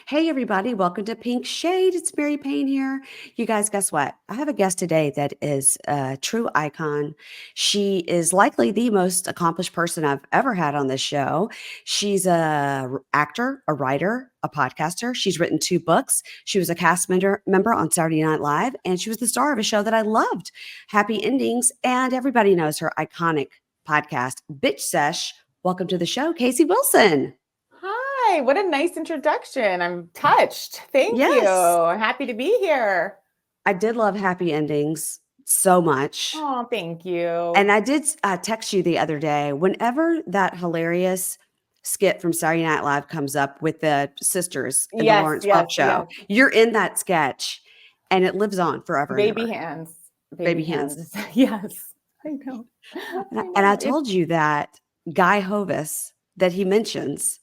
Hey, everybody, welcome to Pink Shade. It's Mary Payne here. You guys, guess what? I have a guest today that is a true icon. She is likely the most accomplished person I've ever had on this show. She's a actor, a writer, a podcaster. She's written 2 books. She was a cast member on Saturday Night Live, and she was the star of a show that I loved, Happy Endings. And everybody knows her iconic podcast, Bitch Sesh. Welcome to the show, Casey Wilson. Hi, what a nice introduction. I'm touched. Thank you. Yes. I'm happy to be here. I did love Happy Endings so much. Oh, thank you. And I did text you the other day. Whenever that hilarious skit from Saturday Night Live comes up with the sisters in the Lawrence Welk show, you're in that sketch, and it lives on forever. Baby hands. Baby hands. Yes, I know. And I told you that Guy Hovis that he mentions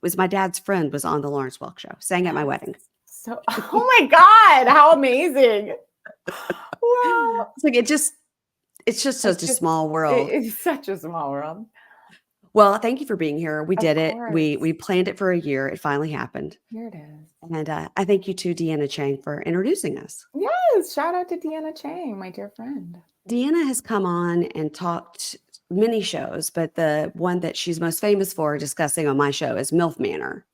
was my dad's friend, was on the Lawrence Welk show, sang at my wedding. So, oh my God, how amazing. Wow. It's like, it's just such a small world. It's such a small world. Well, thank you for being here. We did it. We planned it for a year. It finally happened. Here it is. And I thank you to Deanna Chang for introducing us. Yes, shout out to Deanna Chang, my dear friend. Deanna has come on and talked many shows, but the one that she's most famous for discussing on my show is MILF Manor.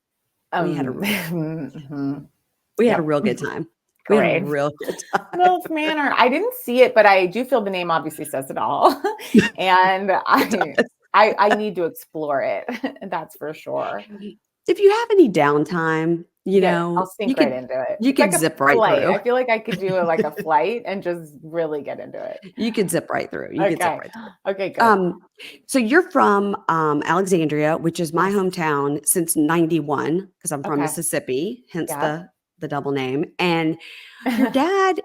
We had a real good time. We had a real good time. MILF Manor. I didn't see it, but I do feel the name obviously says it all. And I need to explore it. That's for sure. If you have any downtime, I'll sink right into it. You can zip right through. I feel like I could do a flight and just really get into it. You can zip right through. Okay, good. So you're from Alexandria, which is my hometown since '91, because I'm from Mississippi, hence the double name. And your dad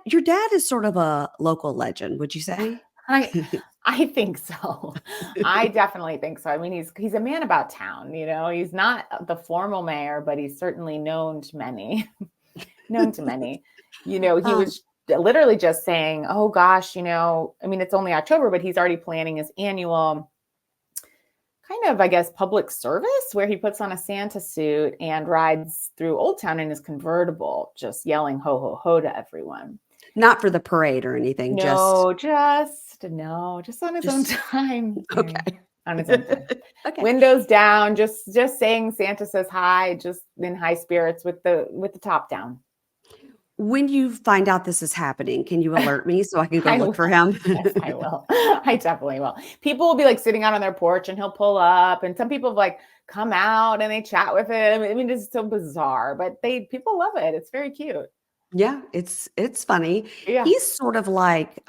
is sort of a local legend, would you say? I think so. I definitely think so. I mean, he's a man about town, he's not the formal mayor, but he's certainly known to many. He was literally just saying, oh gosh, I mean, it's only October, but he's already planning his annual kind of, I guess, public service where he puts on a Santa suit and rides through Old Town in his convertible, just yelling ho, ho, ho to everyone. Not for the parade or anything. Just on his own time. Okay. On his own time. Okay. Windows down, just saying Santa says hi, just in high spirits with the top down. When you find out this is happening, can you alert me so I can go look for him? Yes, I will. I definitely will. People will be sitting out on their porch and he'll pull up, and some people have come out and they chat with him. I mean, it's so bizarre, but people love it. It's very cute. Yeah, it's funny. Yeah. He's sort of like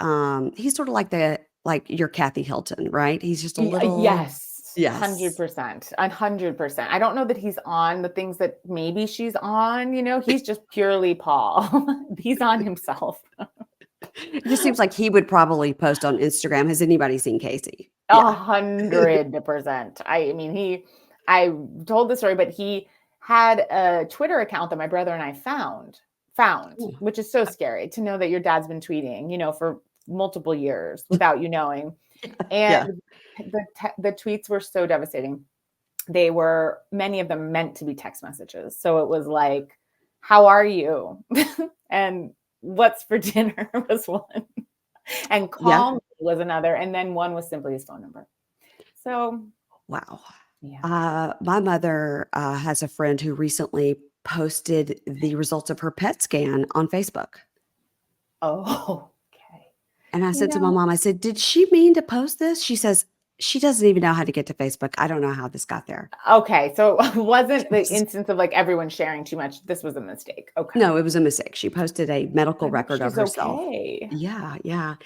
your Kathy Hilton, right? He's just a little Yes. 100%. 100%. I don't know that he's on the things that maybe she's on, he's just purely Paul. He's on himself. It just seems like he would probably post on Instagram. Has anybody seen Casey? 100%. I mean, I told the story, but he had a Twitter account that my brother and I found, which is so scary to know that your dad's been tweeting, for multiple years without you knowing. And the tweets were so devastating. They were, many of them meant to be text messages. So it was like, how are you? And what's for dinner was one. And call me was another. And then one was simply his phone number. So. Wow. Yeah. My mother has a friend who recently posted the results of her PET scan on Facebook. Oh, okay. And I said to my mom, I said, did she mean to post this? She says, she doesn't even know how to get to Facebook. I don't know how this got there. Okay. So it wasn't the instance of everyone sharing too much. This was a mistake. Okay. No, it was a mistake. She posted a medical record of herself. Okay. Yeah.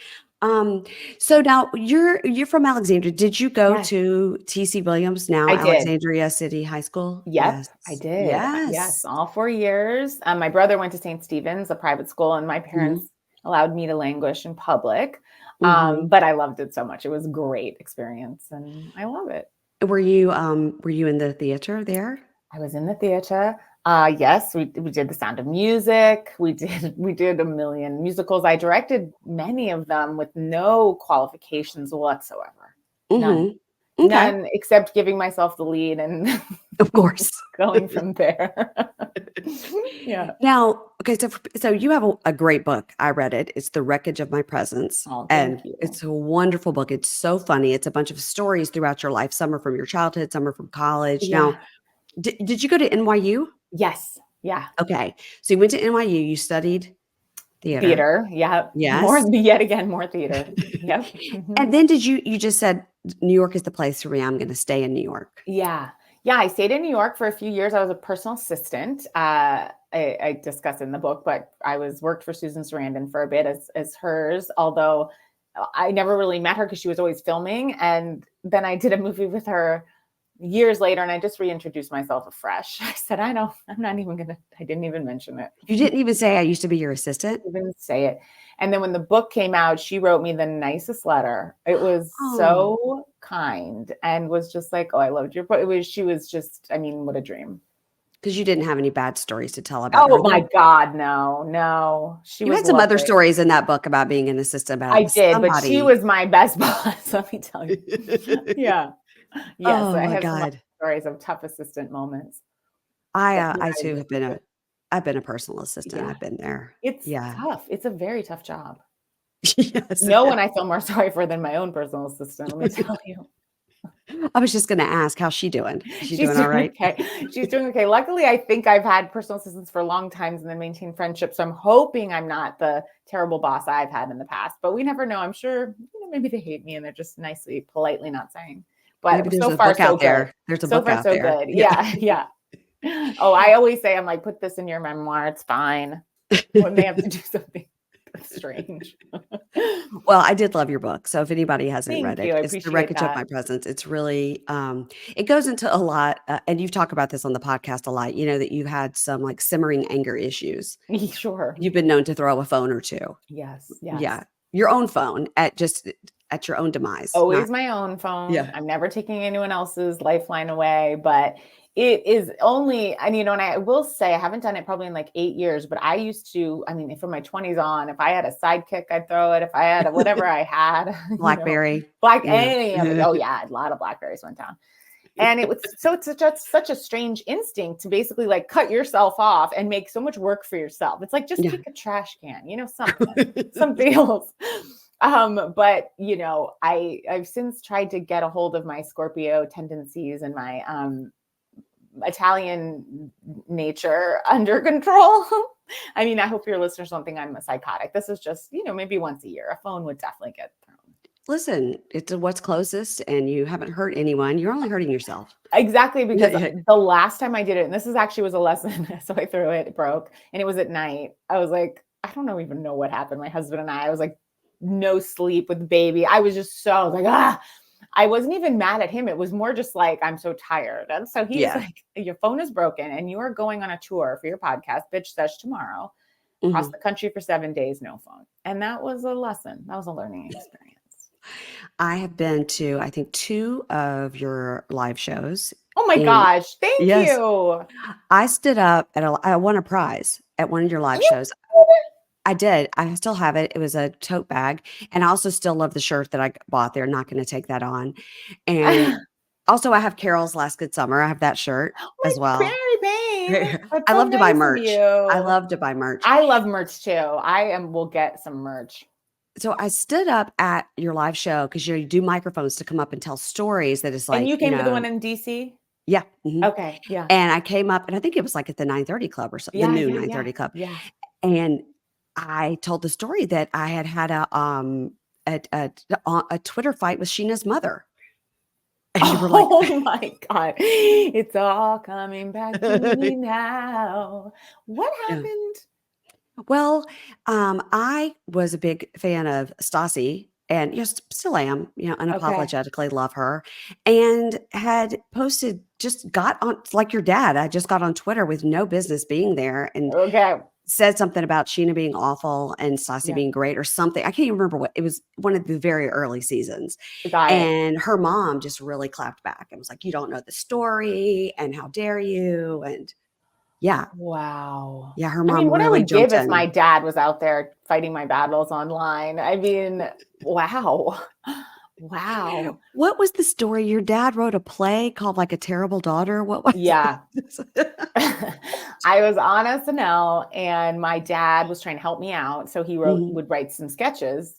So now you're from Alexandria. Did you go to T.C. Williams, now Alexandria City High School? Yes, I did. Yes, all 4 years. My brother went to St. Stephen's, a private school, and my parents allowed me to languish in public. But I loved it so much. It was a great experience, and I love it. Were you in the theater there? I was in the theater. Yes, we did The Sound of Music. We did a million musicals. I directed many of them with no qualifications whatsoever. None. Okay. None except giving myself the lead and of course going from there. Yeah. Now, okay, so you have a great book. I read it. It's The Wreckage of My Presence, Oh, and thank you. it's a wonderful book. It's so funny. It's a bunch of stories throughout your life. Some are from your childhood, some are from college. Now, Yeah. did you go to NYU? Yes. Yeah. Okay, so you went to NYU. You studied theater. Theater. Yeah. More, Yes. yet again, more theater. Yep. And then you just said New York is the place for me. I'm going to stay in New York. Yeah. Yeah. I stayed in New York for a few years. I was a personal assistant. I discuss in the book, but I worked for Susan Sarandon for a bit as hers, although I never really met her because she was always filming. And then I did a movie with her years later, and I just reintroduced myself afresh. I said, I didn't even mention it. You didn't even say I used to be your assistant. Even say it. And then when the book came out, she wrote me the nicest letter. It was Oh, so kind and was just like, oh, I loved your book. She was just, I mean, what a dream. because you didn't have any bad stories to tell about her. Oh my God, no. She You was had some other lovely. stories in that book about being an assistant, I about did, but she somebody. was my best boss, let me tell you. Yeah. Yes, Oh I my have some God. stories of tough assistant moments. I too have been I've been a personal assistant. Yeah, I've been there. it's Yeah. tough. It's a very tough job. Yes. No one I feel more sorry for than my own personal assistant, let me tell you. I was just going to ask, how's she doing? Is she She's doing all doing right? okay. She's doing okay. Luckily, I think I've had personal assistants for long times and then maintained friendships. So I'm hoping I'm not the terrible boss I've had in the past, but we never know. I'm sure, maybe they hate me and they're just nicely, politely not saying. Maybe But there's so a far, book so out good. there. There's a So book far, out so there. good. Yeah. Yeah. Yeah. Oh, I always say, I'm like, put this in your memoir. It's fine. When they have to do something strange. Well, I did love your book. So if anybody hasn't read Thank you. it, I it's The appreciate Wreckage of that. My Presence. It's really, it goes into a lot, and you've talked about this on the podcast a lot, that you had some like simmering anger issues. Sure. You've been known to throw a phone or two. Yes. Yeah. Yes. Your own phone at your own demise. Not, Always my own phone. yeah. I'm never taking anyone else's lifeline away, but it is only, and I will say I haven't done it probably in like 8 years, but I used to, I mean, from my 20s on, if I had a sidekick, I'd throw it. If I had whatever I had, Blackberry. Yeah. any of it. Oh yeah, a lot of Blackberries went down. And it's such a strange instinct to basically like cut yourself off and make so much work for yourself. It's like, just Yeah. take a trash can, something else. But I've since tried to get a hold of my Scorpio tendencies and my Italian nature under control. I mean, I hope your listeners don't think I'm a psychotic. This is just, maybe once a year, a phone would definitely get thrown. Listen, it's what's closest, and you haven't hurt anyone. You're only hurting yourself. Exactly, because Yeah. the last time I did it, and this was a lesson, so I threw it, it broke, and it was at night. I was like, I don't even know what happened. My husband and I was like, no sleep with the baby. I was just so like, I wasn't even mad at him. It was more just like, I'm so tired. And so he's like, your phone is broken and you are going on a tour for your podcast, Bitch Sesh, tomorrow, across the country for 7 days, no phone. And that was a lesson. That was a learning experience. I have been to, I think, 2 of your live shows. Oh my gosh. Thank Yes, you. I stood up I won a prize at one of your live shows. I did. I still have it. It was a tote bag. And I also still love the shirt that I bought. They're not going to take that on. And also I have Carol's Last Good Summer. I have that shirt as well. Very Payne. I love to buy merch. I love to buy merch. I love merch too. We'll get some merch. So I stood up at your live show because you do microphones to come up and tell stories that is like, and you came to the one in DC? Yeah. Mm-hmm. Okay. Yeah. And I came up, and I think it was like at the 9:30 Club or something, the new 9:30 Club. Yeah. And I told the story that I had a Twitter fight with Sheena's mother. And you were like, oh my God, it's all coming back to me now. What happened? Well, I was a big fan of Stassi, and still am, unapologetically love her, and had posted, just got on, like your dad, I just got on Twitter with no business being there, and said something about Sheena being awful and Stassi being great or something. I can't even remember what it was. One of the very early seasons. And her mom just really clapped back and was like, you don't know the story and how dare you? And yeah. Wow. Yeah. Her mom what really I would give jumped if my dad was out there fighting my battles online. I mean, wow. Wow. What was the story? Your dad wrote a play called like A Terrible Daughter. What was Yeah. I was on SNL and my dad was trying to help me out. So he would write some sketches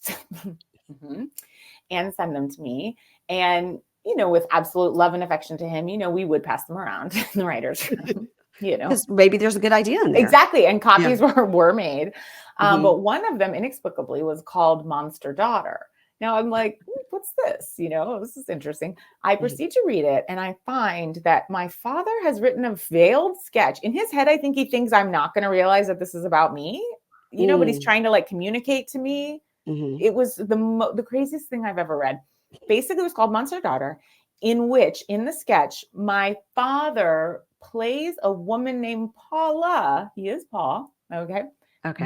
and send them to me. And, with absolute love and affection to him, we would pass them around in the writer's room, Because maybe there's a good idea in there. Exactly. And copies were made. But one of them inexplicably was called Monster Daughter. Now I'm like, what's this? This is interesting. I proceed to read it and I find that my father has written a veiled sketch. In his head, I think he thinks I'm not going to realize that this is about me, but he's trying to communicate to me. It was the craziest thing I've ever read. Basically, it was called Monster Daughter, in which, in the sketch, my father plays a woman named Paula. He is Paul. Okay.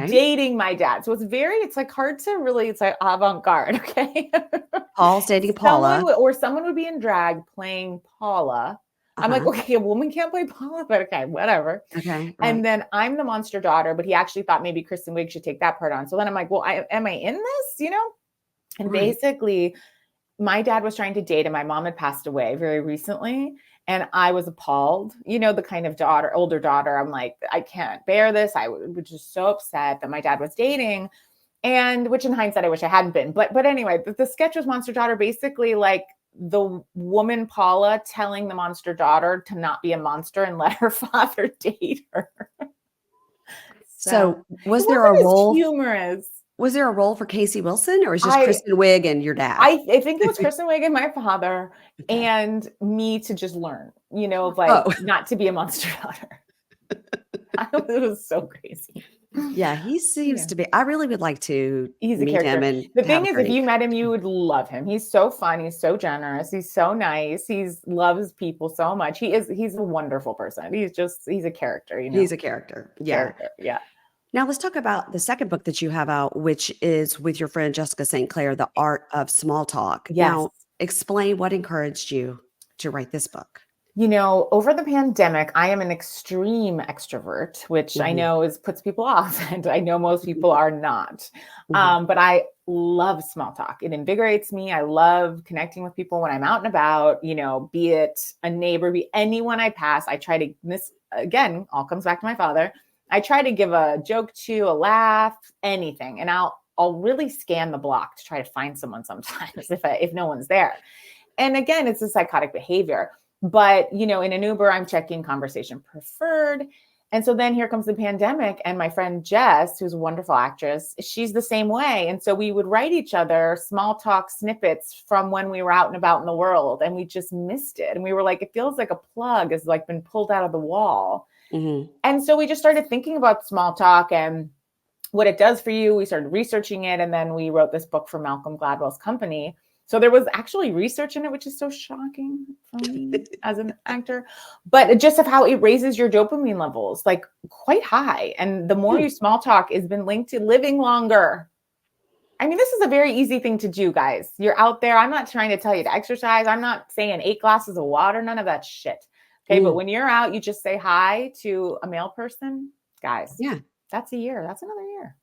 Dating my dad. So it's hard to really, it's like avant-garde. Okay. Paul's dating Paula. Someone would be in drag playing Paula. I'm like, okay, a woman can't play Paula, but okay, whatever. Okay. Right. And then I'm the monster daughter, but he actually thought maybe Kristen Wiig should take that part on. So then I'm like, well, am I in this? And basically my dad was trying to date and my mom had passed away very recently. And I was appalled, the kind of older daughter. I'm like, I can't bear this. I was just so upset that my dad was dating, and which in hindsight, I wish I hadn't been. But anyway, the sketch was Monster Daughter, basically like the woman Paula telling the monster daughter to not be a monster and let her father date her. So was there a role? Humorous. Was there a role for Casey Wilson, or is just Kristen Wiig and your dad? I think it was Kristen Wiig and my father, and me to just learn, not to be a monster daughter. It was so crazy. Yeah, he seems to be. I really would like to meet him. And the thing is, if you met him, you would love him. He's so fun. He's so generous. He's so nice. He loves people so much. He's a wonderful person. He's a character. He's a character. Yeah. Yeah. Now let's talk about the second book that you have out, which is with your friend Jessica St. Clair, The Art of Small Talk. Yes. Now explain what encouraged you to write this book. Over the pandemic, I am an extreme extrovert, which I know puts people off, and I know most people are not. But I love small talk. It invigorates me. I love connecting with people when I'm out and about, be it a neighbor, be anyone I pass. I try to, this again, all comes back to my father. I try to give a joke to, a laugh, anything. And I'll really scan the block to try to find someone sometimes if no one's there. And again, it's a psychotic behavior. But, in an Uber, I'm checking conversation preferred. And so then here comes the pandemic, and my friend Jess, who's a wonderful actress, she's the same way. And so we would write each other small talk snippets from when we were out and about in the world, and we just missed it. And we were like, it feels like a plug has been pulled out of the wall. And so we just started thinking about small talk and what it does for you. We started researching it. And then we wrote this book for Malcolm Gladwell's company. So there was actually research in it, which is so shocking for me as an actor, but just of how it raises your dopamine levels, quite high. And the more you small talk has been linked to living longer. I mean, this is a very easy thing to do, guys. You're out there. I'm not trying to tell you to exercise. I'm not saying 8 glasses of water, none of that shit. Okay. But when you're out, you just say hi to a male person, guys. Yeah. That's a year. That's another year.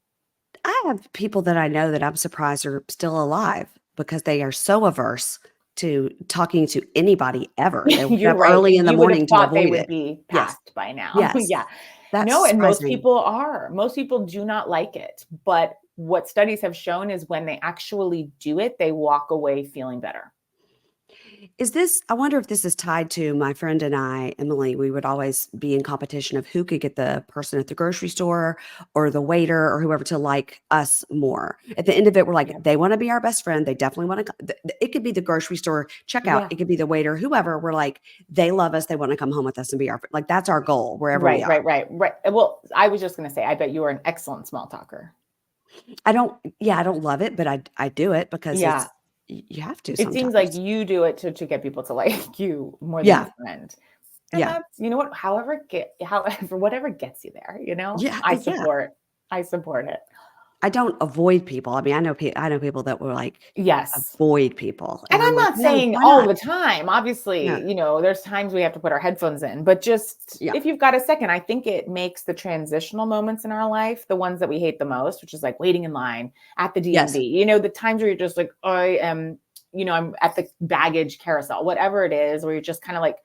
I have people that I know that I'm surprised are still alive because they are so averse to talking to anybody ever. They wake up early in the morning to avoid they it. would be passed by now. Yes. Yeah. That's no, and surprising. most people are. Most people do not like it. But what studies have shown is when they actually do it, they walk away feeling better. I wonder if this is tied to my friend and I, Emily, we would always be in competition of who could get the person at the grocery store or the waiter or whoever to like us more. At the end of it, we're like, they want to be our best friend. They definitely want to, it could be the grocery store checkout. Yeah. It could be the waiter, whoever. We're like, they love us. They want to come home with us and be our, that's our goal wherever we are. Right. Well, I was just going to say, I bet you are an excellent small talker. I don't love it, but I do it because you have to. It seems like you do it to get people to like you more than a friend. And that's, you know what, however, whatever gets you there, I support it. I don't avoid people. I mean, I know people that will avoid people. And I'm not saying all the time, obviously, there's times we have to put our headphones in, but just if you've got a second, I think it makes the transitional moments in our life, the ones that we hate the most, which is like waiting in line at the DMV, the times where you're just like, I'm at the baggage carousel, whatever it is, where you're just kind of like,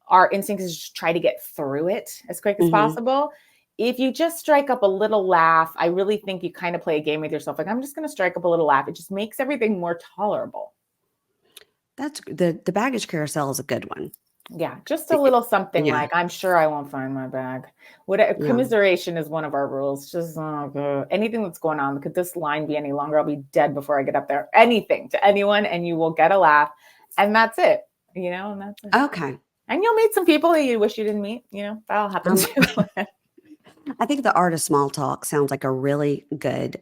our instinct is just try to get through it as quick as Mhm. possible. If you just strike up a little laugh, I really think you kind of play a game with yourself. Like, I'm just going to strike up a little laugh. It just makes everything more tolerable. That's the baggage carousel is a good one. Yeah, just a little something Yeah. like, I'm sure I won't find my bag. What Yeah. commiseration is one of our rules. Just anything that's going on. Could this line be any longer? I'll be dead before I get up there. Anything to anyone, and you will get a laugh, and that's it. And that's it. Okay. And you'll meet some people that you wish you didn't meet. That'll happen too. I think the art of small talk sounds like a really good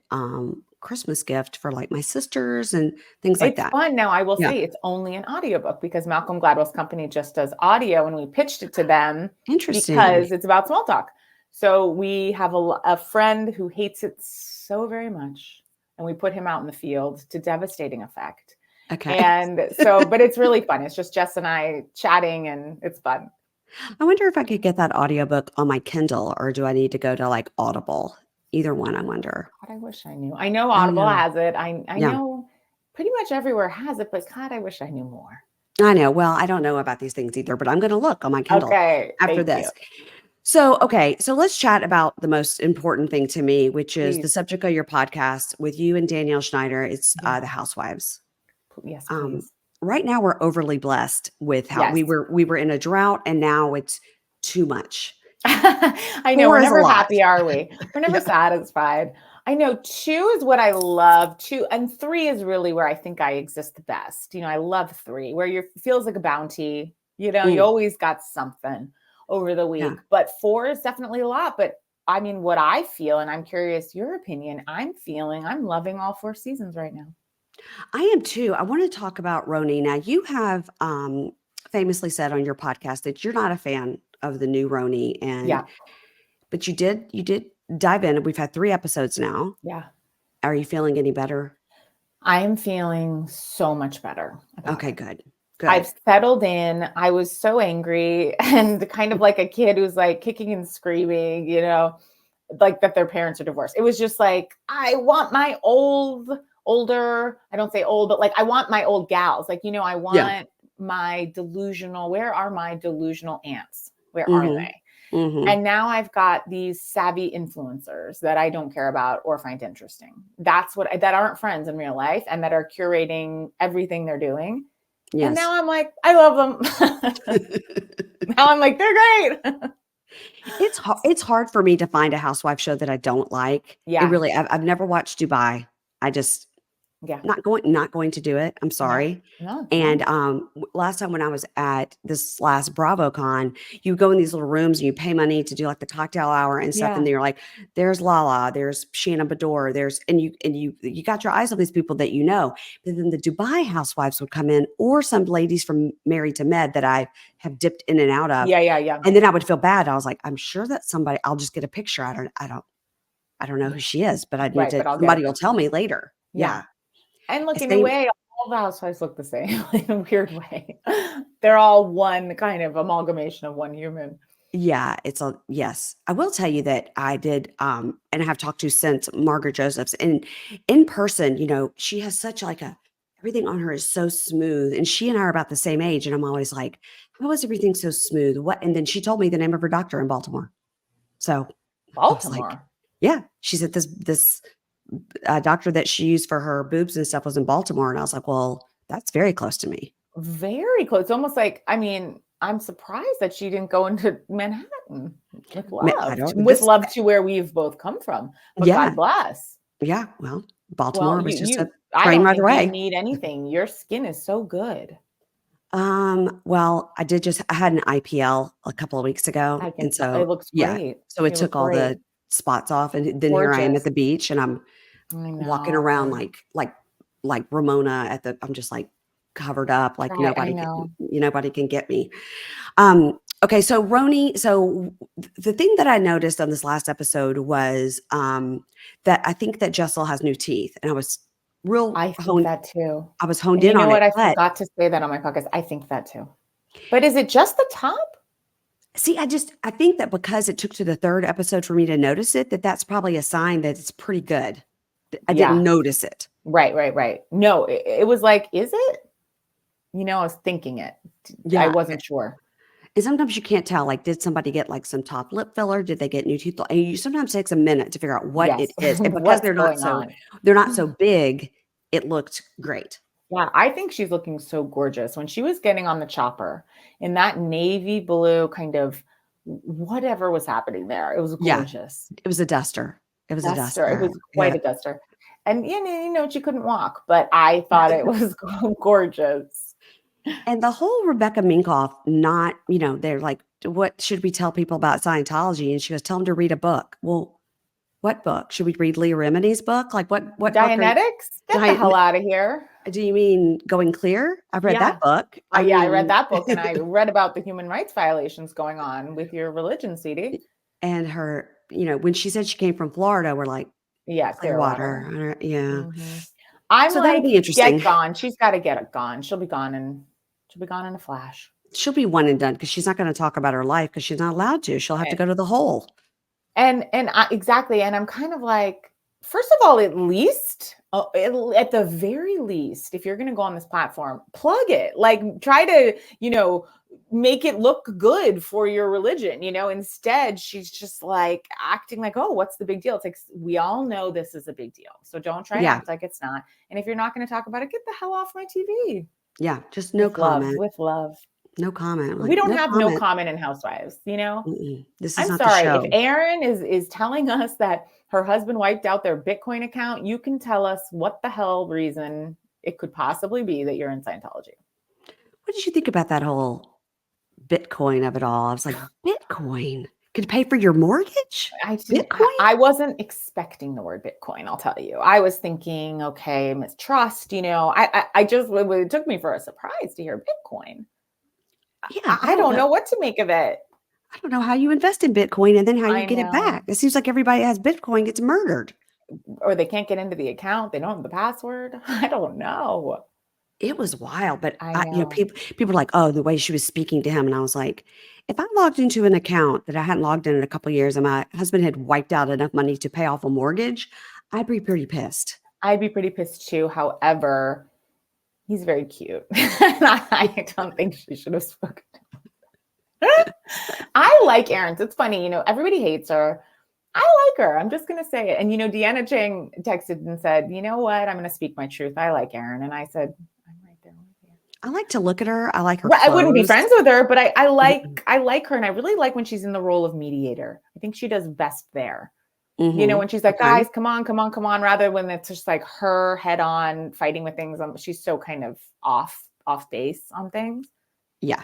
Christmas gift for like my sisters and things like It's that. fun. Now, I will Yeah. say it's only an audiobook because Malcolm Gladwell's company just does audio, and we pitched it to them Interesting. because it's about small talk. So we have a friend who hates it so very much, and we put him out in the field to devastating effect. Okay. And so, but it's really fun. It's just Jess and I chatting, and it's fun. I wonder if I could get that audiobook on my Kindle, or do I need to go to like Audible? Either one, I wonder. God, I wish I knew. I know Audible has it. I Yeah. know pretty much everywhere has it, but God, I wish I knew more. I know. Well, I don't know about these things either, but I'm going to look on my Kindle Okay. after Thank this. you. So, okay. So let's chat about the most important thing to me, which is the Please. subject of your podcast with you and Danielle Schneider. It's Yeah. the housewives. Yes, please. Right now we're overly blessed with how Yes. we were in a drought, and now it's too much. I know. 4 We're is a never lot. happy, are we? We're never Yeah. satisfied. I know 2 is what I love. 2 and 3 is really where I think I exist the best. I love 3, where it feels like a bounty. You always got something over the week. Yeah. But 4 is definitely a lot. But I mean, what I feel, and I'm curious your opinion, I'm loving all 4 seasons right now. I am too. I want to talk about RHONY. Now, you have famously said on your podcast that you're not a fan of the new RHONY, but you did dive in. We've had 3 episodes now. Yeah. Are you feeling any better? I am feeling so much better. Okay, good. I've settled in. I was so angry and kind of like a kid who's like kicking and screaming, like that their parents are divorced. It was just like, I want my older, I don't say old, but like, I want my old gals. Like, I want my delusional, where are my delusional aunts? Where are they? Mm-hmm. And now I've got these savvy influencers that I don't care about or find interesting. That aren't friends in real life and that are curating everything they're doing. Yes. And now I'm like, I love them. Now I'm like, they're great. It's hard for me to find a housewife show that I don't like. Yeah. It really, I've never watched Dubai. I just, not going to do it. I'm sorry. No. And last time when I was at this last BravoCon, you go in these little rooms and you pay money to do like the cocktail hour and stuff. And they're like, there's Lala, there's Shannon Bador, and you got your eyes on these people that you know. But then the Dubai housewives would come in, or some ladies from Married to Med that I have dipped in and out of. Yeah. And then I would feel bad. I was like, I'm sure that somebody, I'll just get a picture. I don't know who she is, but I need to, somebody will tell me later. Yeah. And look, in a way, all the housewives look the same in a weird way. They're all one kind of amalgamation of one human. Yeah, yes. I will tell you that I did, and I have talked to since Margaret Josephs, and in person, she has such like everything on her is so smooth, and she and I are about the same age, and I'm always like, how is everything so smooth? What? And then she told me the name of her doctor in Baltimore. So Baltimore. Like, yeah, she said this doctor that she used for her boobs and stuff was in Baltimore. And I was like, well, that's very close to me. Very close. It's almost like, I mean, I'm surprised that she didn't go into Manhattan with love. To where we've both come from. But God bless. Yeah. Well, Baltimore was just a train right away. You need anything. Your skin is so good. Well, I had an IPL a couple of weeks ago. And so it looks great. So it took all the spots off, and then here I am at the beach, and I'm walking around like Ramona I'm just like covered up, like nobody can get me. Okay, so RHONY, so the thing that I noticed on this last episode was that I think that Jessel has new teeth, and I was that too. I was honed in on it. You know what? I forgot to say that on my podcast. I think that too. But is it just the top? See, I think that because it took to the 3rd episode for me to notice it, that's probably a sign that it's pretty good. I didn't notice it. Right. No, it was like, is it? I was thinking it. Yeah. I wasn't sure. And sometimes you can't tell, like, did somebody get like some top lip filler? Did they get new teeth? And you sometimes takes a minute to figure out what Yes. it is. And because What's going on? they're not so big, it looked great. Yeah, I think she's looking so gorgeous. When she was getting on the chopper in that navy blue kind of whatever was happening there, it was Yeah. gorgeous. It was a duster. It was a Duster. It duster. was Yeah. quite a duster. And she couldn't walk, but I thought it was gorgeous. And the whole Rebecca Minkoff, not, they're like, what should we tell people about Scientology? And she goes, tell them to read a book. Well, what book? Should we read Leah Remini's book? Like what book are you? Dianetics? Get the hell out of here. Do you mean Going Clear? I've read that book. I read that book, and I read about the human rights violations going on with your religion, CD. And her, when she said she came from Florida, we're like, Clearwater. Yeah. Mm-hmm. I'm so like, that'll be interesting. Get gone. She's got to get gone. She'll be gone in a flash. She'll be one and done because she's not going to talk about her life because she's not allowed to. She'll have to go to the hole. And exactly. And I'm kind of like, first of all, at the very least, if you're going to go on this platform, plug it. Like, try to, make it look good for your religion. Instead, she's just like acting like, oh, what's the big deal? It's like, we all know this is a big deal. So don't try to act like it's not. And if you're not going to talk about it, get the hell off my TV. Yeah. Just no comment. With love. No comment. Like, we don't have no comment in Housewives, This is I'm not sorry. the show. If Erin is telling us that her husband wiped out their Bitcoin account, you can tell us what the hell reason it could possibly be that you're in Scientology. What did you think about that whole Bitcoin of it all? I was like, Bitcoin could pay for your mortgage? Bitcoin? I wasn't expecting the word Bitcoin, I'll tell you. I was thinking, okay, mistrust, it took me for a surprise to hear Bitcoin. Yeah, I don't know what to make of it. I don't know how you invest in Bitcoin and then how you get it back. It seems like everybody that has Bitcoin gets murdered. Or they can't get into the account. They don't have the password. I don't know. It was wild, but people were like, oh, the way she was speaking to him. And I was like, if I logged into an account that I hadn't logged in a couple of years and my husband had wiped out enough money to pay off a mortgage, I'd be pretty pissed. I'd be pretty pissed too. However, he's very cute. I don't think she should have spoken. I like Erin. It's funny, everybody hates her. I like her. I'm just going to say it. And, Deanna Chang texted and said, you know what? I'm going to speak my truth. I like Erin. And I said, I'm right there with you. I like to look at her. I like her. Well, I wouldn't be friends with her, but I like her. And I really like when she's in the role of mediator. I think she does best there. Mm-hmm. When she's like, guys, come on, rather when it's just like her head on fighting with things. She's so kind of off base on things. Yeah.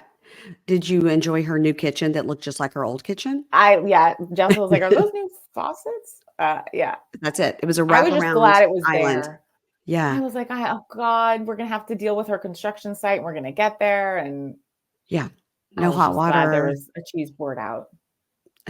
Did you enjoy her new kitchen that looked just like her old kitchen? Jessica was like, are those new faucets? Yeah. That's it. It was a wraparound island. I was just glad it was there. Yeah. I was like, oh God, we're going to have to deal with her construction site. And we're going to get there. And yeah, no hot water. There was a cheese poured out.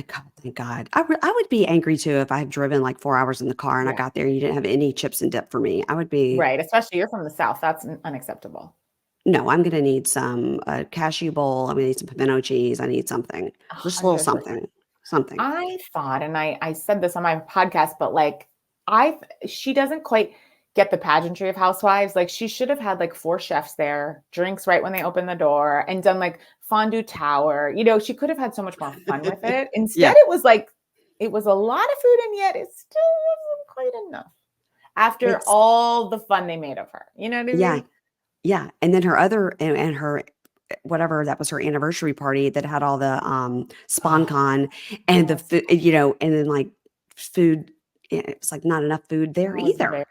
God, thank God. I would be angry too if I had driven like 4 hours in the car and I got there and you didn't have any chips and dip for me. I would be. Right. Especially you're from the South. That's unacceptable. No, I'm going to need some cashew bowl. I'm going to need some pimento cheese. I need something. Just a little something. I thought, and I said this on my podcast, but like, she doesn't quite get the pageantry of housewives. Like, she should have had like 4 chefs there, drinks right when they open the door, and done like fondue tower. She could have had so much more fun with it. Instead, it was a lot of food, and yet it still wasn't quite enough after all the fun they made of her. You know what I mean? Yeah. And then her and her, whatever, that was her anniversary party that had all the SponCon and the food, and then like food. It's like not enough food there either.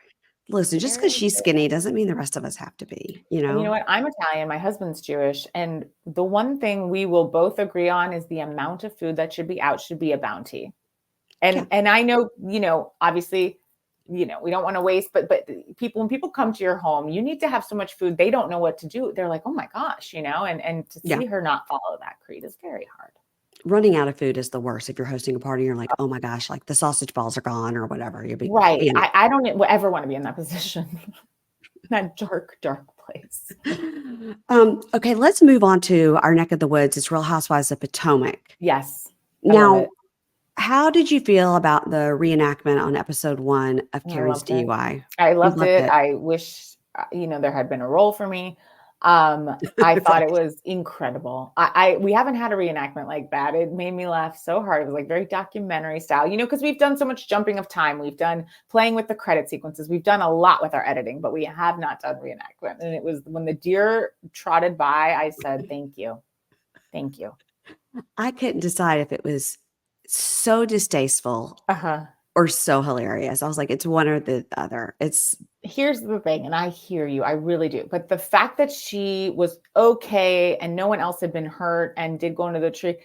Listen, just because she's skinny doesn't mean the rest of us have to be, And you know what? I'm Italian. My husband's Jewish. And the one thing we will both agree on is the amount of food that should be out should be a bounty. And I know, obviously, we don't want to waste, but when people come to your home, you need to have so much food. They don't know what to do. They're like, oh my gosh, and to see her not follow that creed is very hard. Running out of food is the worst. If you're hosting a party, you're like, oh my gosh, like the sausage balls are gone or whatever. You'll be right. I don't ever want to be in that position. That dark place. Okay, let's move on to our neck of the woods. It's Real Housewives of Potomac. Yes. Now, how did you feel about the reenactment on episode 1 of Karen's DUI? I loved it. I wish, there had been a role for me. I thought it Right. was incredible. We haven't had a reenactment like that. It made me laugh so hard. It was like very documentary style, because we've done so much jumping of time. We've done playing with the credit sequences. We've done a lot with our editing, but we have not done reenactment. And it was when the deer trotted by, I said, thank you. Thank you. I couldn't decide if it was so distasteful Uh-huh. or so hilarious. I was like, it's one or the other. Here's the thing, and I hear you, I really do. But the fact that she was okay and no one else had been hurt and did go into the tree,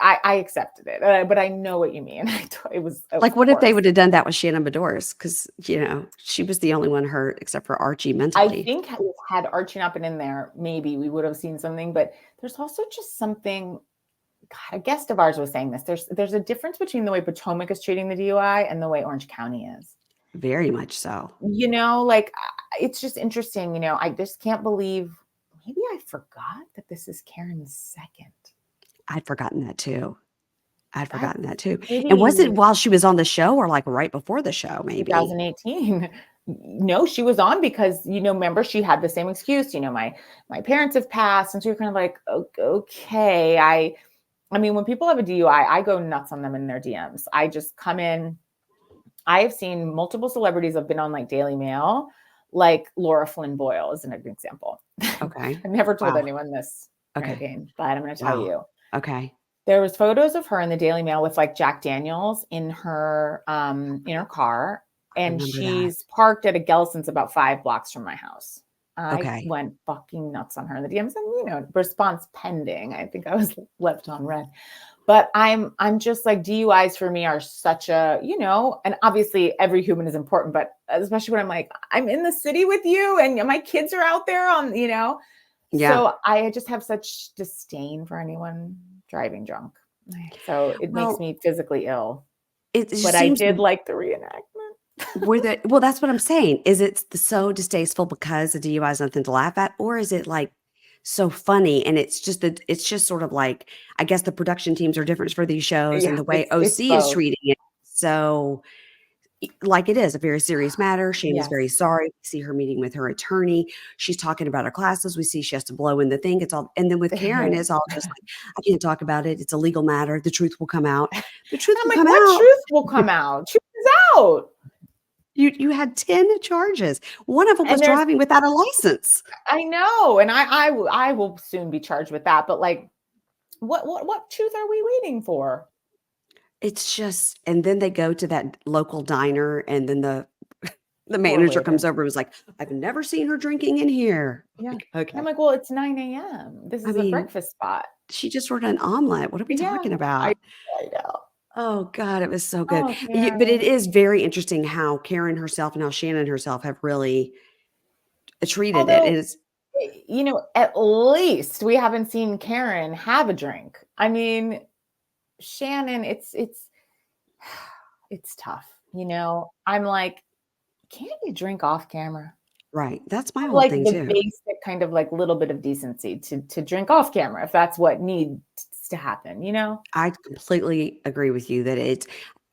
I accepted it. But I know what you mean. It was, like, of what if they course. would have done that with Shannon Bedores? Because, she was the only one hurt except for Archie I mentally. think had Archie not been in there, maybe we would have seen something. But there's also just something. God, a guest of ours was saying this. There's a difference between the way Potomac is treating the DUI and the way Orange County is. Very much so. Like it's just interesting. I just can't believe. Maybe I forgot that this is Karen's second. I'd forgotten that too. Maybe And was it while she was on the show or like right before the show, maybe? 2018. No, she was on because remember she had the same excuse. My parents have passed, and so you're kind of like, okay. I mean, when people have a DUI, I go nuts on them in their DMs. I just come in. I have seen multiple celebrities have been on like Daily Mail, like Laura Flynn Boyle is an example. Okay. I've never told Wow. anyone this, Okay. Payne, but I'm going to tell you. Okay. There was photos of her in the Daily Mail with like Jack Daniels in her car, and she's parked at a Gelson's about 5 blocks from my house. I Okay. went fucking nuts on her in the DMs, and response pending. I think I was left on red. But I'm just like, DUIs for me are such a, and obviously every human is important, but especially when I'm like, I'm in the city with you and my kids are out there on, Yeah. So I just have such disdain for anyone driving drunk. So it makes me physically ill. It just But I seems did like the reenactment. well, that's what I'm saying. Is it so distasteful because the DUI is nothing to laugh at, or is it like so funny and it's just sort of like, I guess the production teams are different for these shows and Yeah, the way it's OC is both. treating it. So like it is a very serious matter. Shannon's Yes. very sorry. We see her meeting with her attorney. She's talking about her classes. We see she has to blow in the thing. It's all, and then with Karen, it's all just like, I can't talk about it. It's a legal matter. The truth will come out. The truth And I'm will like, come what out. truth will come out? Truth is out. You had 10 charges. One of them was And there's, driving without a license. I know, and I will soon be charged with that. But like, what truth are we waiting for? It's just, and then they go to that local diner, and then the Poor manager waiter. comes over and was like, "I've never seen her drinking in here." Yeah. Like, And okay. I'm like, well, it's 9 a.m. This I is a mean, breakfast spot. she just ordered an omelet. What are we Yeah, talking I about? know. Oh God, it was so good. Oh, But it Karen. is very interesting how Karen herself and how Shannon herself have really treated it. And Although, it's at least we haven't seen Karen have a drink. I mean, Shannon, it's tough. I'm like, can't you drink off camera? right. That's my Have, whole like, thing the too. basic kind of like little bit of decency to drink off camera if that's what needs to happen. I completely agree with you that I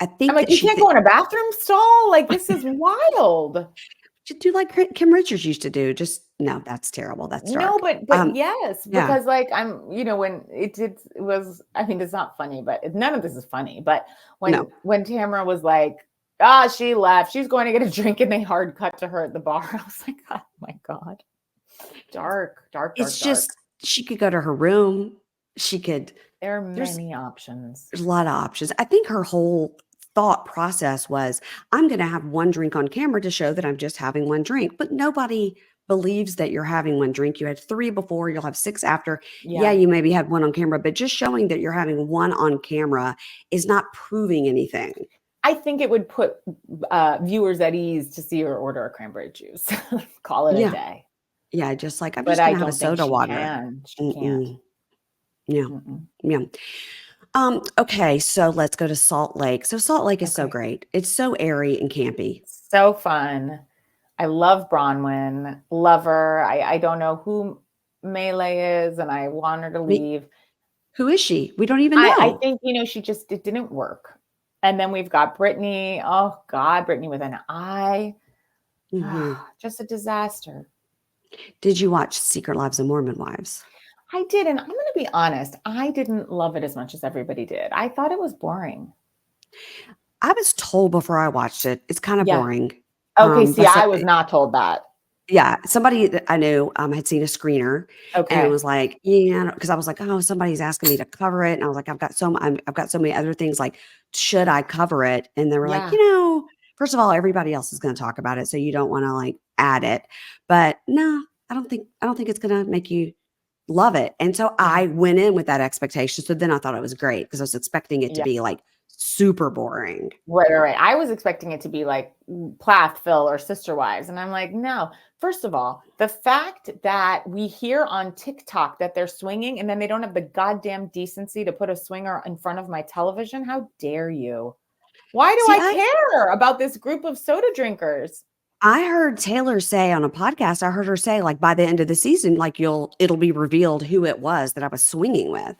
I'm think like, that you can't go in a bathroom stall. Like, this is wild. should do like Kim Richards used to do. Just no, that's terrible. That's No, dark. but yes, Yeah. because like when it was, I mean, it's not funny, but none of this is funny. But No. when Tamara was like, she left, she's going to get a drink, and they hard cut to her at the bar. I was like, oh my God. Dark. It's just she could go to her room. She could There are there's many options. a lot of options. I think her whole thought process was, I'm gonna have one drink on camera to show that I'm just having one drink. But nobody believes that you're having one drink. You had 3 before, you'll have 6 after. Yeah, Yeah. you maybe had one on camera, but just showing that you're having one on camera is not proving anything. I think it would put viewers at ease to see her order a cranberry juice. Call it a Yeah. day. Yeah, just like, I'm But just I gonna have a don't think soda she water. can. She can't. Yeah. Mm-mm. Yeah. Okay, so let's go to Salt Lake. So Salt Lake is so Okay. great. It's so airy and campy. So fun. I love Bronwyn. Love her. I don't know who Melee is, and I want her to leave. Who is she? We don't even I know. think, it didn't work. And then we've got Brittany. Oh God, Brittany with an I. Mhm. Just a disaster. Did you watch Secret Lives of Mormon Wives? I did, and I'm gonna be honest, I didn't love it as much as everybody did. I thought it was boring. I was told before I watched it, it's kind of Yeah. boring. Okay, see, But so I was not told that. yeah, somebody that I knew, had seen a screener and Okay. was like, "Yeah," because I was like, "Oh, somebody's asking me to cover it," and I was like, I've got so many other things, like, should I cover it?" And they were like, Yeah. first of all, everybody else is gonna talk about it, so you don't wanna, like, add it, but no, I don't think it's gonna make you love it, and so Yeah. I went in with that expectation, so then I thought it was great because I was expecting it to Yeah. be, like, super boring. Right. I was expecting it to be like Plathville or Sister Wives. And I'm like, no. First of all, the fact that we hear on TikTok that they're swinging and then they don't have the goddamn decency to put a swinger in front of my television. How dare you? Why do See, I care about this group of soda drinkers? I heard Taylor say on a podcast, I heard her say, like, by the end of the season, like, it'll be revealed who it was that I was swinging with.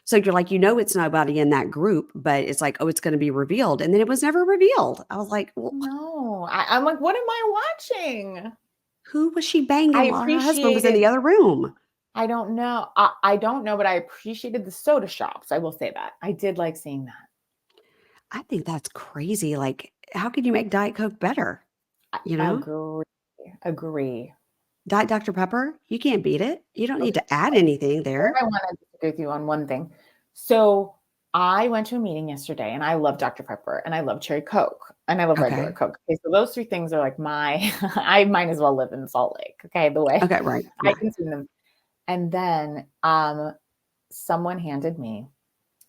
So you're like, it's nobody in that group, but it's like, oh, it's gonna be revealed. And then it was never revealed. I was like, well, No, I'm like, what am I watching? who was she I banging while her husband was in the appreciated, other room? I don't know. I don't know, but I appreciated the soda shops. I will say that. I did like seeing that. I think that's crazy. Like, how could you make Diet Coke better? I You know? agree. Agree. Diet Dr. Pepper, you can't beat it. You don't need Okay, to add anything there there. I want to disagree with you on one thing. So I went to a meeting yesterday and I love Dr. Pepper and I love cherry Coke and I love regular Okay. Coke. Okay, so those three things are like my I might as well live in Salt Lake. Okay, the way Okay, right. I Yeah. consume them. And then someone handed me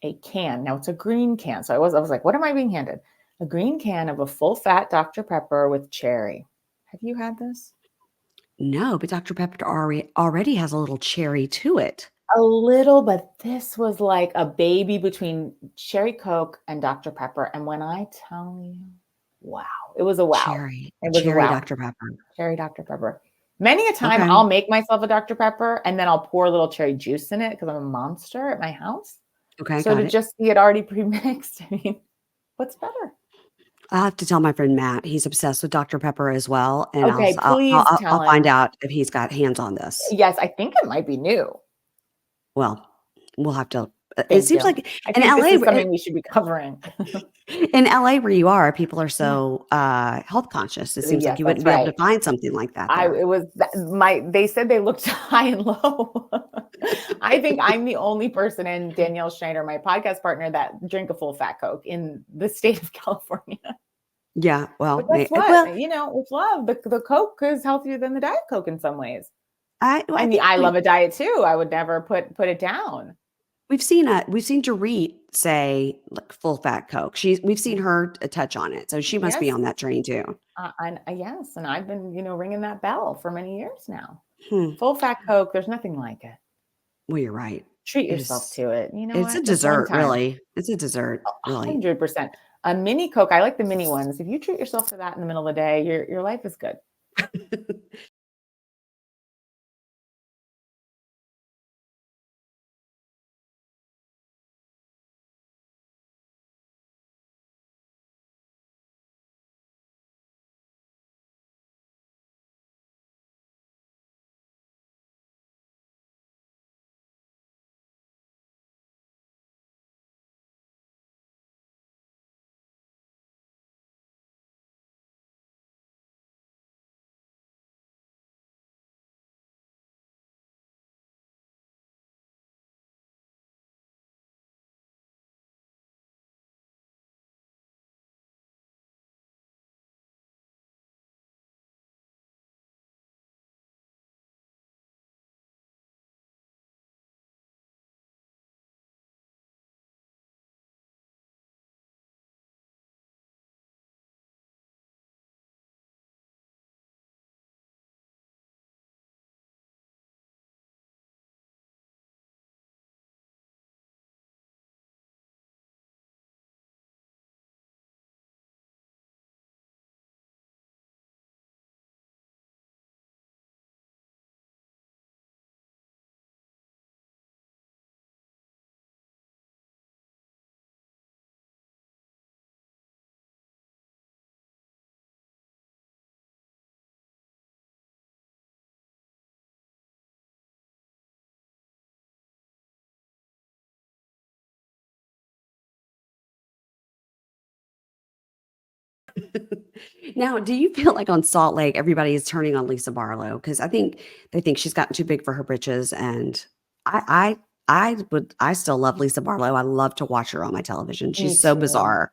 a can. Now it's a green can. So I was like, what am I being handed? A green can of a full fat Dr. Pepper with cherry. Have you had this? No, but Dr. Pepper already has a little cherry to it. A little, but this was like a baby between cherry Coke and Dr. Pepper. And when I tell you, wow, it was a wow. It was a Cherry wow. Dr. Pepper. Cherry Dr. Pepper. Many a time Okay. I'll make myself a Dr. Pepper and then I'll pour a little cherry juice in it because I'm a monster at my house. Okay, So got to it. just see it already pre-mixed, I mean, what's better? I'll have to tell my friend Matt, he's obsessed with Dr. Pepper as well, and Okay, please I'll tell find him. out if he's got hands on this. Yes, I think it might be new. Well, we'll have to it Thank seems you. like I in think this LA is something we should be covering. in LA where you are, people are Yeah, so, health conscious. It seems like yes, you wouldn't that's be able to right. find something like that I there. it was my they said they looked high and low. I think I'm the only person and Danielle Schneider, my podcast partner, that drink a full fat Coke in the state of California. Yeah, But well, guess what? well, It's love. The Coke is healthier than the Diet Coke in some ways. I I mean, think I love a diet too. I would never put it down. we've seen Dorit say, like, full fat Coke. We've seen her touch on it, so she must be Yes, on that train too. yes, and I've been ringing that bell for many years now. Hmm. Full fat Coke. There's nothing like it. Well, you're right. Treat It yourself is to it. You know it's a what? Just one dessert, time. really. It's a dessert, really. 100%. A mini Coke, I like the mini ones. If you treat yourself to that in the middle of the day, your life is good. Now, do you feel like on Salt Lake, everybody is turning on Lisa Barlow? Because I think they think she's gotten too big for her britches, and I I still love Lisa Barlow. I love to watch her on my television. Me She's so too. bizarre.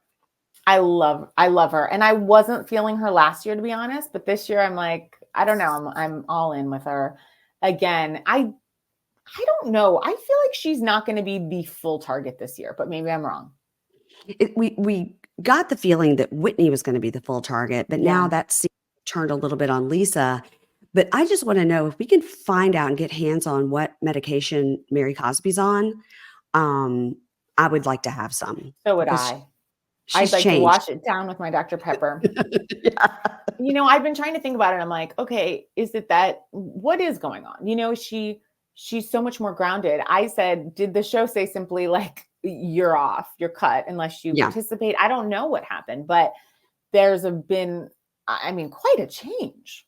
I love her. And I wasn't feeling her last year, to be honest, but this year I'm like, I don't know, I'm all in with her. Again, I don't know. I feel like she's not going to be the full target this year, but maybe I'm wrong. We got the feeling that Whitney was going to be the full target, but now Yeah. that's turned a little bit on Lisa. But I just want to know if we can find out and get hands on what medication Mary Cosby's on. Um, I would like to have some So would because I. I'd she's like to changed. wash it down with my Dr. Pepper. Yeah. I've been trying to think about it. I'm like, okay, is it that what is going on? She's so much more grounded. I said, did the show say simply like you're off, you're cut unless you Yeah, participate? I don't know what happened, but there's been, I mean, quite a change.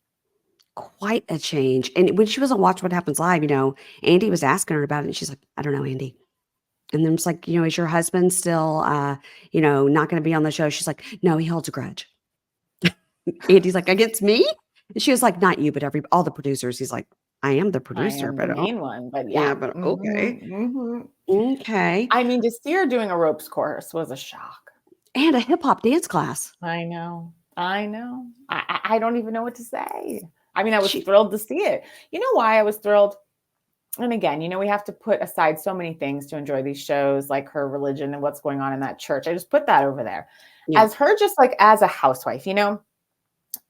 quite a change. And when she was on Watch What Happens Live, Andy was asking her about it, and she's like, "I don't know, Andy." And then it's like, "Is your husband still, not going to be on the show?" She's like, "No, he holds a grudge." Andy's like, "Against me?" And she was like, "Not you, but all the producers." He's like, "I am the I producer, am the but main one, but yeah, yeah. but okay, Hmm. okay." I mean, to see her doing a ropes course was a shock. And a hip hop dance class. I know. I know. I don't even know what to say. I mean, I was She, thrilled to see it. You know why I was thrilled? And again, we have to put aside so many things to enjoy these shows, like her religion and what's going on in that church. I just put that over there. yeah, As her, just like as a housewife,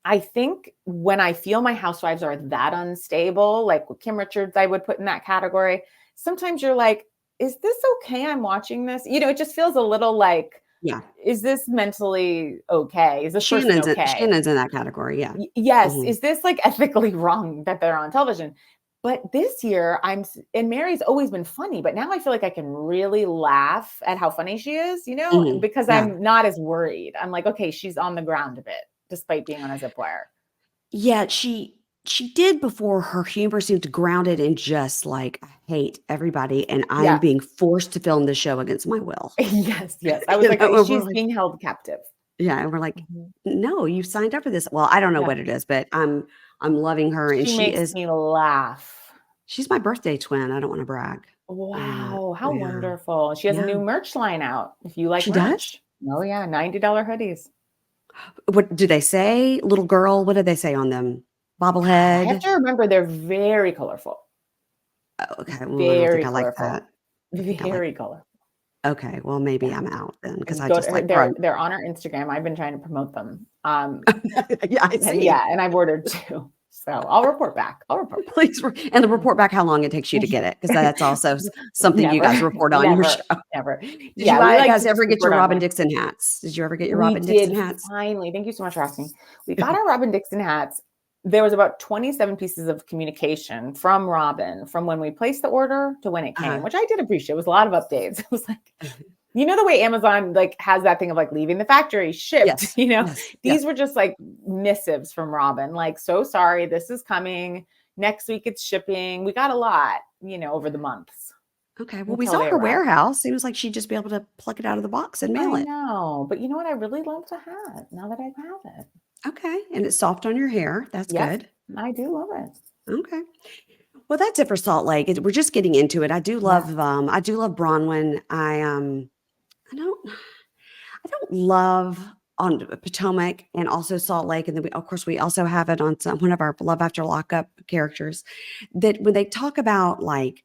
I think when I feel my housewives are that unstable, like with Kim Richards, I would put in that category. Sometimes you're like, is this okay? I'm watching this. It just feels a little like, yeah. is this mentally okay? Is this person Shannon's in, okay? Shannon's in that category. Yeah. Yes. Mhm. Is this like ethically wrong that they're on television? But this year, and Mary's always been funny, but now I feel like I can really laugh at how funny she is, Mhm. because Yeah. I'm not as worried. I'm like, okay, she's on the ground a bit, despite being on a zip wire. Yeah, she did before her humor seemed grounded in just like, "I hate everybody, and I'm Yeah. being forced to film this show against my will." Yes, yes. I was like, And we're she's like being held captive. yeah, and we're like, Mhm. "No, you signed up for this." Well, I don't know Yeah. what it is, but I'm loving her, and She makes me laugh. she's my birthday twin. I don't wanna brag. Wow, how Yeah. wonderful. She has a Yeah. new merch line out if you like She does? merch. Oh, yeah, $90 hoodies. What do they say? Little girl, what do they say on them? I have Bobblehead? to remember they're very colorful. Oh, okay, well, I don't think Very I like colorful. that. I think I like Very colorful. okay, well, maybe Yeah. I'm out then because And I go just to her. like They're on our Instagram. I've been trying to promote them. Yeah, I And see. yeah, and I've ordered 2. So I'll report back. I'll report back. Please and the report back how long it takes you to get it, because that's also something you Never, guys report on your show. never, never. Did you Yeah, we like guys to ever keep get word your on Robin there. Dixon hats? Did you ever get your We Robin Dixon did hats? finally. Thank you so much for asking. We got our Robin Dixon hats. There was about 27 pieces of communication from Robin from when we placed the order to when it came, Uh-huh. which I did appreciate. It was a lot of updates. It was like, the way Amazon like has that thing of like leaving the factory, shipped, Yes, yes, yes. these were just like missives from Robin, like, so sorry, this is coming. Next week it's shipping. We got a lot, over the months Okay, well, we until saw they her arrived. warehouse. Seems like she'd just be able to pluck it out of the box and mail I it. know. But you know what? I really love to have now that I have it. Okay, and it's soft on your hair. That's Yes, good. I do love it. Okay. Well, that's it for Salt Lake. We're just getting into it. Yeah. I do love Bronwyn. I don't love on Potomac and also Salt Lake, and then of course, we also have it on one of our Love After Lockup characters that when they talk about like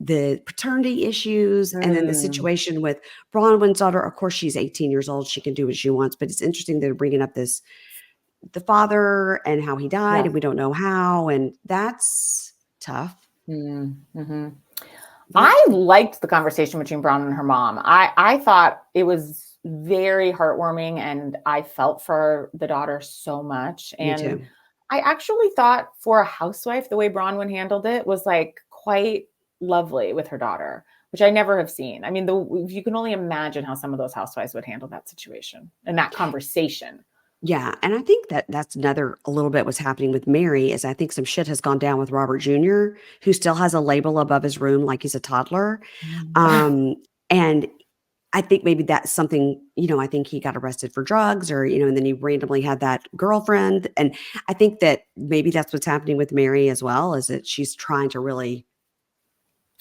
the paternity issues and then the Mm, situation with Bronwyn's daughter. Of course, she's 18 years old; she can do what she wants. But it's interesting they're bringing up the father and how he died, yeah. and we don't know how, and that's tough. Mm-hmm. But I liked the conversation between Brown and her mom. I thought it was very heartwarming, and I felt for the daughter so much. me And too. I actually thought for a housewife, the way Bronwyn handled it was like quite lovely with her daughter, which I never have seen. I mean, you can only imagine how some of those housewives would handle that situation and that conversation. Yeah, and I think that that's another a little bit what's happening with Mary is I think some shit has gone down with Robert Jr., who still has a label above his room like he's a toddler. Mm. Um, and I think maybe that's something, I think he got arrested for drugs or, and then he randomly had that girlfriend. And I think that maybe that's what's happening with Mary as well, is that she's trying to really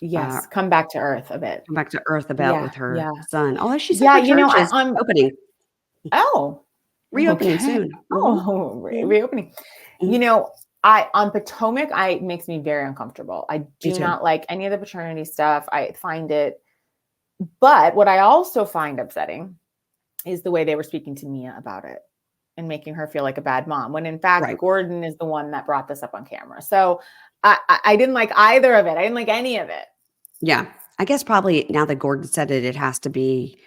Yes, come back to earth a bit. come back to earth about Yeah, with her yeah. son. Although she said Yeah, her church is I'm opening, oh, reopening okay. soon. Oh, Mhm. reopening. Mhm. I on Potomac, it makes me very uncomfortable. I Me do too. not like any of the paternity stuff. I find it, but what I also find upsetting is the way they were speaking to Mia about it and making her feel like a bad mom, when in fact, Right. Gordon is the one that brought this up on camera. So I didn't like either of it. I didn't like any of it. Yeah. I guess probably now that Gordon said it, it has to be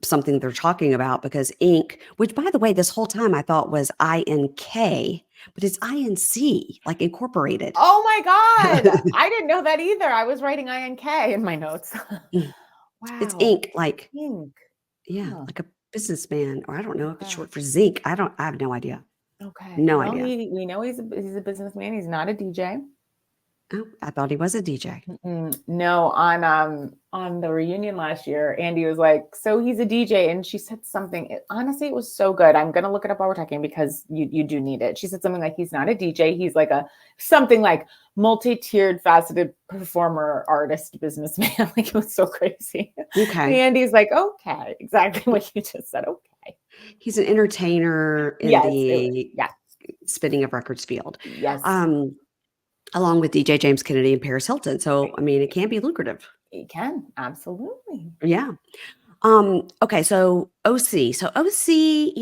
something they're talking about because ink, which by the way, this whole time I thought was INK, but it's INC, like incorporated. Oh my God. I didn't know that either. I was writing INK in my notes. It's Wow. ink, like, Ink. yeah, Huh. like a businessman, or I don't know if it's Okay. short for zinc. I have no idea. Okay. No Well, idea. we know he's a businessman. He's not a DJ. Oh, I thought he was a DJ. No, on the reunion last year, Andy was like, "So he's a DJ," and she said something. Honestly, it was so good. I'm gonna look it up while we're talking because you do need it. She said something like, "He's not a DJ. He's like something like multi-tiered, faceted performer, artist, businessman." Like it was so crazy. And Okay. Andy's like, "Okay, exactly what you just said. Okay, He's an entertainer in yes, the yeah, spinning of records field, yes, um, along with DJ James Kennedy and Paris Hilton. So, I mean, it can be lucrative. he can absolutely." Yeah. Okay, so OC. So OC,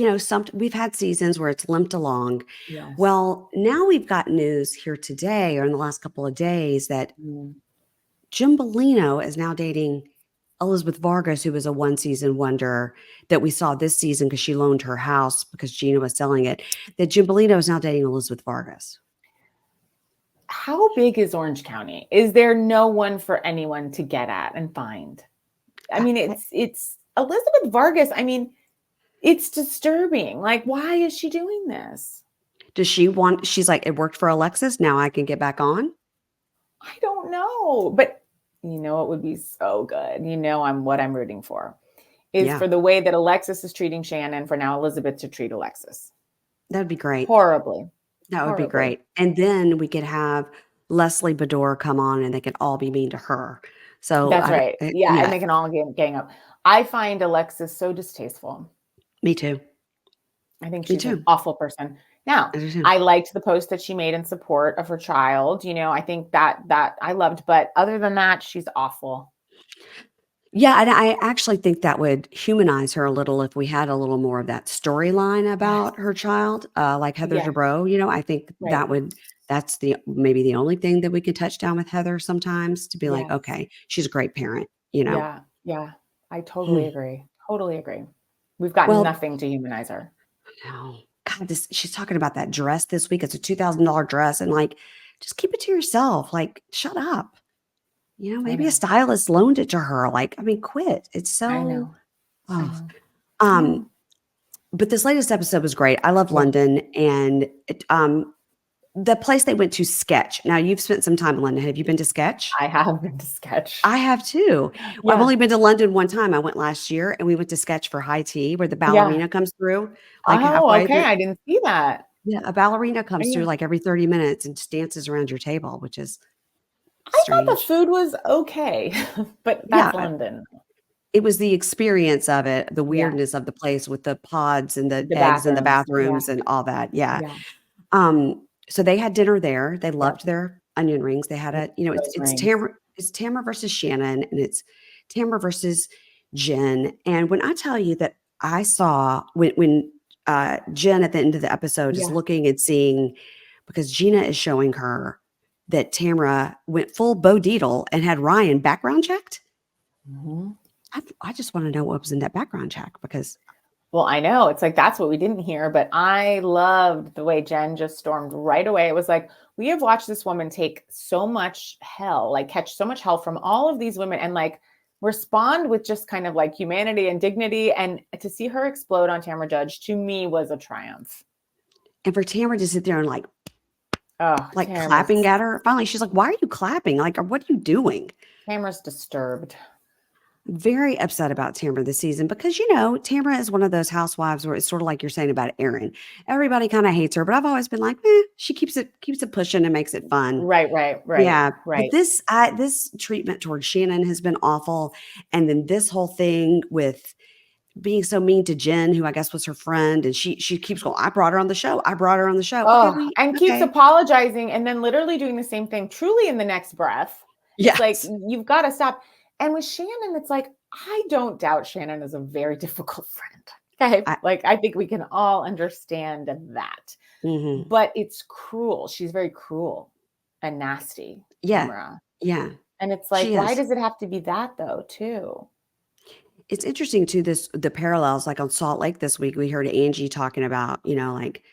we've had seasons where it's limped along. Yes. Well, now we've got news here today or in the last couple of days that Mm. Jim Bellino is now dating Elizabeth Vargas, who was a one season wonder that we saw this season because she loaned her house because Gina was selling it. That Jim Bellino is now dating Elizabeth Vargas. How big is Orange County? Is there no one for anyone to get at and find? I mean, it's Elizabeth Vargas. I mean, it's disturbing. Like, why is she doing this? Does she's like, it worked for Alexis. Now I can get back on. I don't know. But it would be so good. I'm rooting for is Yeah, for the way that Alexis is treating Shannon, for now Elizabeth to treat Alexis that'd be great. horribly. That would be Horribly. great. And then we could have Leslie Bedore come on and they could all be mean to her. So That's right. Yeah, and yeah, they can all gang up. I find Alexis so distasteful. me too. I think Me she's an too. awful person. Now, I do too. I liked the post that she made in support of her child. I think that I loved, but other than that, she's awful. Yeah, and I actually think that would humanize her a little if we had a little more of that storyline Yes. about her child, like Heather Yeah. Dubrow. I think Right. that's maybe the only thing that we could touch down with Heather sometimes to be like, Yes. okay, she's a great parent. Yeah. Yeah. I totally Hmm. agree. Totally agree. We've got Well, nothing to humanize her. no, God, she's talking about that dress this week. It's a $2,000 dress, and like, just keep it to yourself. Like, shut up. I Maybe a know. stylist loaned it to her. Like, I mean, quit. It's I so. know. I Oh. know. I Um, know. but this latest episode was great. I love Yeah. London and the place they went to, Sketch. Now you've spent some time in London. Have you been to Sketch? I have been to Sketch. I have too. Well, I've Yeah. only been to London one time. I went last year and we went to Sketch for high tea where the Yeah. ballerina comes through like Oh, halfway okay. through. I didn't see that. Yeah, a ballerina comes through Yeah. like every 30 minutes and just dances around your table, which is I thought the strange. food was okay, but that's Yeah, London. it was the experience of it, the Yeah. weirdness of the place with the pods and the The eggs in the bathrooms. Yeah. bathrooms and all that. Yeah. Yeah. So they had dinner there. They Yep. loved their onion rings. They had it's Those it's rings. Tamara versus Shannon, and it's Tamara versus Jen. And when I tell you that I saw when Jen at the end of the episode is Yeah. looking and seeing because Gina is showing her that Tamara went full Bo Deedle and had Ryan background checked. Mhm. I just want to know what was in that background check because Well, I know. It's like that's what we didn't hear, but I loved the way Jen just stormed right away. It was like, we have watched this woman take so much hell, like catch so much hell from all of these women and like respond with just kind of like humanity and dignity. And to see her explode on Tamara Judge to me was a triumph. and for Tamara to sit there and Oh, like clapping at her. Finally, she's like, "Why are you clapping? Like, what are you doing?" Tamara's disturbed. very upset about Tamara this season because, Tamara is one of those housewives where it's sort of like you're saying about Erin. Everybody kind of hates her, but I've always been like, she keeps it pushing and makes it fun. Right. Yeah, but this treatment towards Shannon has been awful, and then this whole thing with being so mean to Jen, who I guess was her friend, and she keeps going, "I brought her on the show. I brought her on the show." Oh, and keeps apologizing and then literally doing the same thing truly in the next breath. It's like, Yes. you've got to stop. And with Shannon, it's like, I don't doubt Shannon is a very difficult friend. Okay. I think we can all understand that. Mhm. But it's cruel. She's very cruel and nasty, Yeah. Tamara. Yeah. And it's like, She why is. does it have to be that though, too? It's interesting too, the parallels, like on Salt Lake this week, we heard Angie talking about, like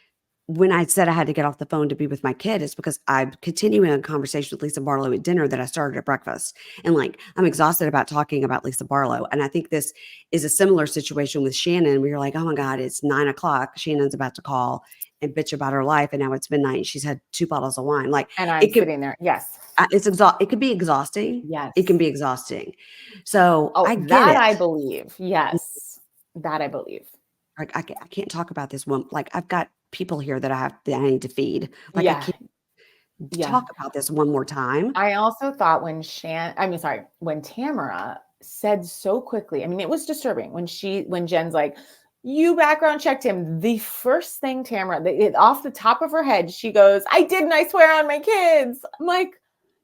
when I said I had to get off the phone to be with my kid, it's because I'm continuing a conversation with Lisa Barlow at dinner that I started at breakfast. And like, I'm exhausted about talking about Lisa Barlow. And I think this is a similar situation with Shannon, where you're like, oh my God, it's 9:00. Shannon's about to call and bitch about her life. And now it's midnight and she's had 2 bottles of wine. Like And I'm it could, sitting there. Yes. it could be exhausting. Yes. It can be exhausting. So Oh, I get that it. I believe. Yes. That I believe. Like I can't talk about this one. Like I've got people here that I need to feed. Like I Yeah. can't Yeah. talk about this one more time. I also thought when Tamara said so quickly, I mean, it was disturbing when Jen's like, you background checked him. The first thing Tamara, off the top of her head, she goes, I didn't, I swear on my kids. I'm like,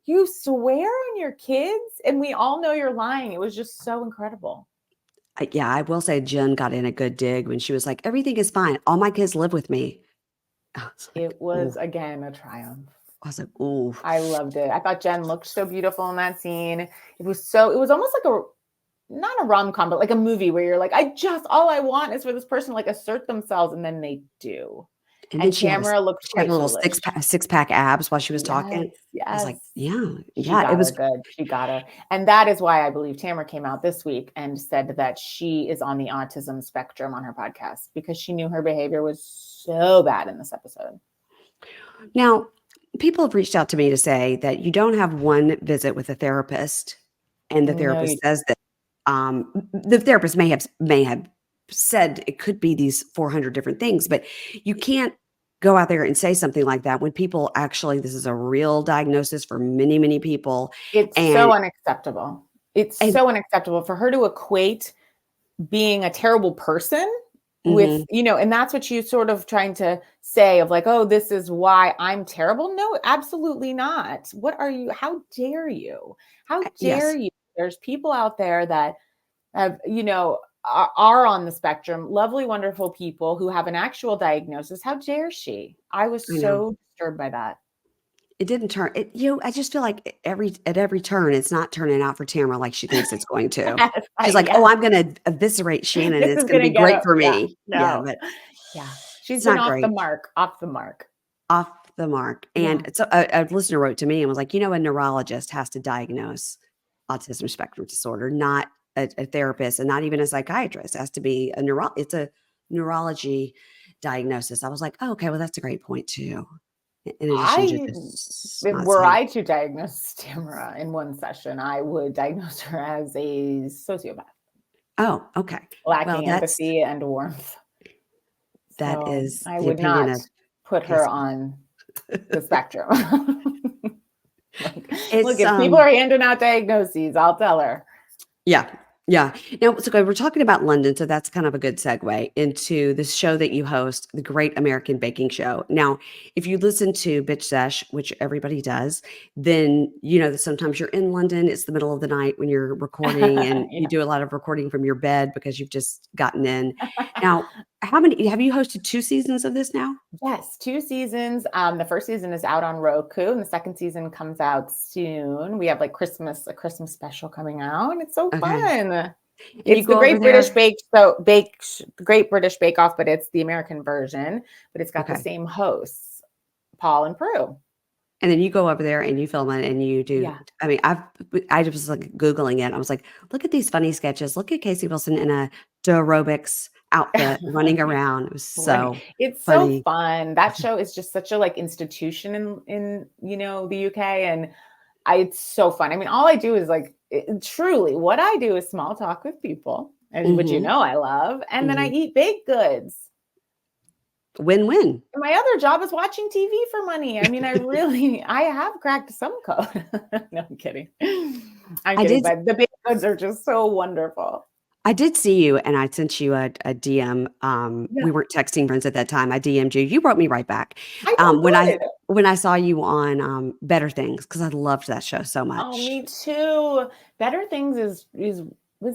you swear on your kids? And we all know you're lying. It was just so incredible. I will say Jen got in a good dig when she was like, everything is fine. All my kids live with me. It was, again, a triumph. I was like, ooh. I loved it. I thought Jen looked so beautiful in that scene. It was almost like not a rom-com, but like a movie where you're like, all I want is for this person to like assert themselves, and then they do. And then Tamara looked she had quite a little foolish. six-pack abs while she was talking. Yes. I was like, yeah, She it got was her good. She got her. And that is why I believe Tamara came out this week and said that she is on the autism spectrum on her podcast, because she knew her behavior was so bad in this episode. Now, people have reached out to me to say that you don't have one visit with a therapist, and the therapist says that the therapist may have said it could be these 400 different things, but you can't go out there and say something like that when people actually, this is a real diagnosis for many, many people. It's so unacceptable. It's so unacceptable for her to equate being a terrible person with, and that's what you sort of trying to say of like, oh, this is why I'm terrible. No, absolutely not. What are you? How dare you? How dare you? There's people out there that have, are on the spectrum, lovely, wonderful people who have an actual diagnosis. How dare she? I was so disturbed by that. It didn't turn it, I just feel like at every turn, it's not turning out for Tamara like she thinks it's going to. She's like, oh, I'm going to eviscerate Shannon. This It's is going to be great for me. Yeah, she's been off the mark. Off the mark. And so a listener wrote to me and was like, a neurologist has to diagnose autism spectrum disorder, not a therapist, and not even a psychiatrist. It has to be it's a neurology diagnosis. I was like, oh, okay, well, that's a great point too. In addition to just I to diagnose Tamara in one session, I would diagnose her as a sociopath. Oh, okay. Lacking empathy and warmth. That is I the would opinion not of put her on the spectrum. Look, if people are handing out diagnoses, I'll tell her. Yeah. Yeah. Now, so we're talking about London, so that's kind of a good segue into this show that you host, the Great American Baking Show. Now, if you listen to Bitch Sesh, which everybody does, then you know that sometimes you're in London. It's the middle of the night when you're recording, and you do a lot of recording from your bed because you've just gotten in. Now, have you hosted 2 seasons of this now? Yes, 2 seasons. The first season is out on Roku, and the second season comes out soon. We have like a Christmas special coming out, and it's so fun. It's the Great British Great British Bake Off, but it's the American version. But it's got the same hosts, Paul and Prue. And then you go over there and you film it and you do. Yeah. I mean, I was like Googling it. I was like, look at these funny sketches. Look at Casey Wilson in a aerobics outfit running around. It was so it's funny. So fun. That show is just such a like institution in the UK, and it's so fun. I mean, all I do is like truly, what I do is small talk with people, which Mhm. I love, and then I Mhm. eat baked goods. Win-win. My other job is watching TV for money. I mean, I have cracked some code. No, I'm kidding. I'm I kidding, did but the baked goods are just so wonderful. I did see you, and I sent you a DM. Yeah, We weren't texting friends at that time. I DM'd you. You wrote me right back. I know, good. When I saw you on, Better Things, because I loved that show so Oh, much. me too. Better Things is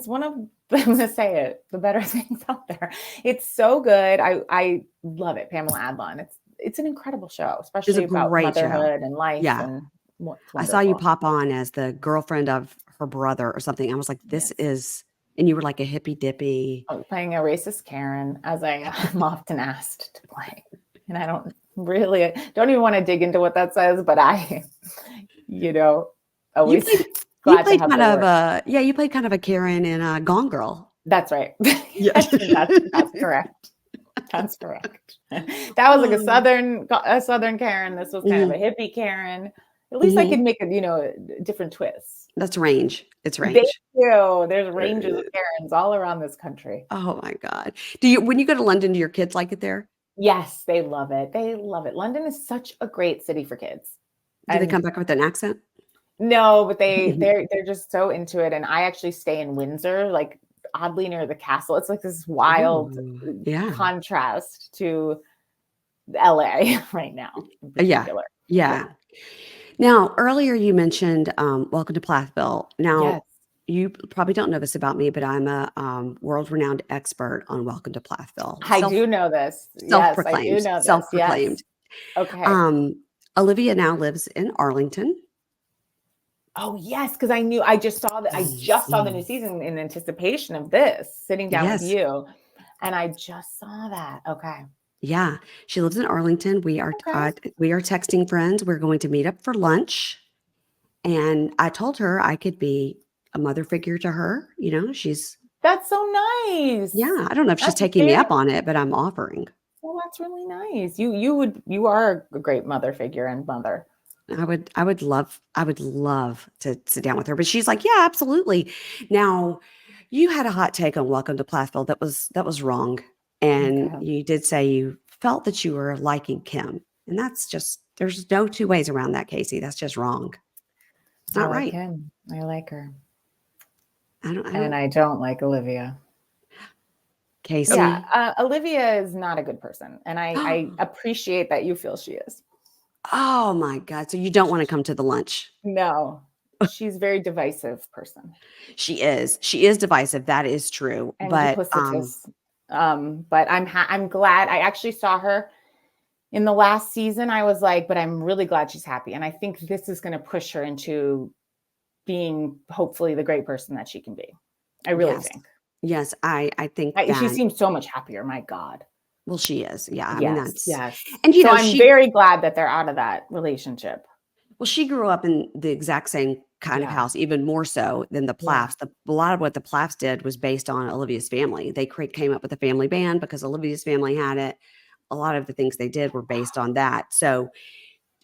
one of I'm gonna say it, the better things out there. It's so good. I love it. Pamela Adlon. It's an incredible show, It's a especially about great show. motherhood and life Yeah. and what's I saw you wonderful. pop on as the girlfriend of her brother or something. I was like, "This Yes. is," and you were like a hippy dippy. I was playing a racist Karen, as I am often asked to play. And I don't even want to dig into what that says, but I, you know, You always played you glad to played have kind the of work. a yeah, you played kind of a Karen in, Gone Girl. That's right. Yeah. That's correct. That's correct. That was like a southern Karen. This was kind of a Mhm, hippie Karen. At least I mhm. could make a different twist. That's range. It's Thank range. you. There's ranges of Uh, Karens all around this country. oh my god. Do you when you go to London, do your kids like it there? Yes, they love it. They love it. London is such a great city for kids. Do they And come back with an accent? no, but they're just so into it. And I actually stay in Windsor, like oddly near the castle. It's like this wild Oh, yeah. contrast to LA right now in Yeah, particular. Yeah. yeah. Now, earlier you mentioned, welcome to Plathville. Now, Yes. you probably don't know this about me, but I'm a, world-renowned expert on Welcome to Plathville. I do know this. Yes, I do Self-proclaimed, know this. self-proclaimed. Yes. Okay. Um, Olivia now lives in Arlington. Oh, yes, because I just saw the new Mhm. season in anticipation of this, sitting down with Yes. you. And I just saw that. Okay. Yeah, she lives in Arlington. Okay. We are texting friends. We're going to meet up for lunch, and I told her I could be a mother figure to her. She's That's so nice. yeah. I don't know if she's That's taking me very up on it, but I'm offering. well, that's really nice. You are a great mother figure and mother. I would love to sit down with her. But she's like, yeah, absolutely. Now, you had a hot take on Welcome to Plathville that was wrong, and Okay. you did say you felt that you were liking Kim, and that's just there's no two ways around that, Casey. That's just wrong. It's I not like right. him. I like her. I And don't, I don't like Olivia. Yeah, Casey. Olivia is not a good person, and I appreciate that you feel she is. Oh my God. So you don't want to come to the lunch. No, she's a very divisive person She is. She is divisive. That is true. and duplicitous. But I'm glad I actually saw her in the last season. I was like, but I'm really glad she's happy, and I think this is going to push her into being hopefully the great person that she can be. I really yes. think. Yes. I think She that seems so much happier. My God. well, she is. Yeah. I mean, Yes, that's yes. and So I'm she very glad that they're out of that relationship. well, she grew up in the exact same kind of Yeah, house, even more so than the yeah, Plaths. A lot of what the Plaths did was based on Olivia's family. They came up with a family band because Olivia's family had it. A lot of the things they did were based on that. So,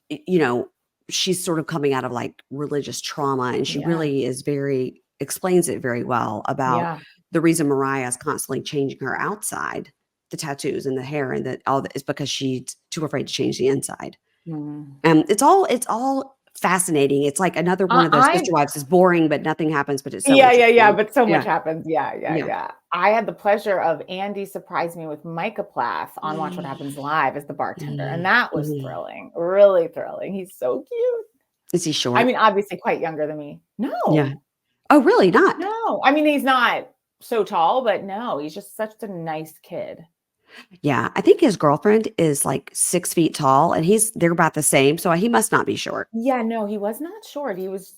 you know, she's sort of coming out of like religious trauma, and she yeah, really is very explains it very well about yeah. the reason Mariah is constantly changing her outside, the tattoos and the hair, and that all that is because she's too afraid to change the inside. Mm. And it's all fascinating. It's like another one of those I Sister Wives is boring, but nothing happens, but it's so Yeah, yeah, yeah, interesting. but so much Yeah, happens. Yeah, yeah, yeah. yeah. I had the pleasure of Andy surprise me with Micah Plath on Watch What Happens Live as the bartender, and Mhm, that was mhm. thrilling, really thrilling. He's so cute. Is he I short? mean, obviously quite younger than me. Yeah. No, Oh, really? Not? no. I mean, he's not so tall, but no, he's just such a nice kid. Yeah, I think his girlfriend is like 6 feet tall, and they're about the same, so he must not be short. Yeah, no, he was not short. He was,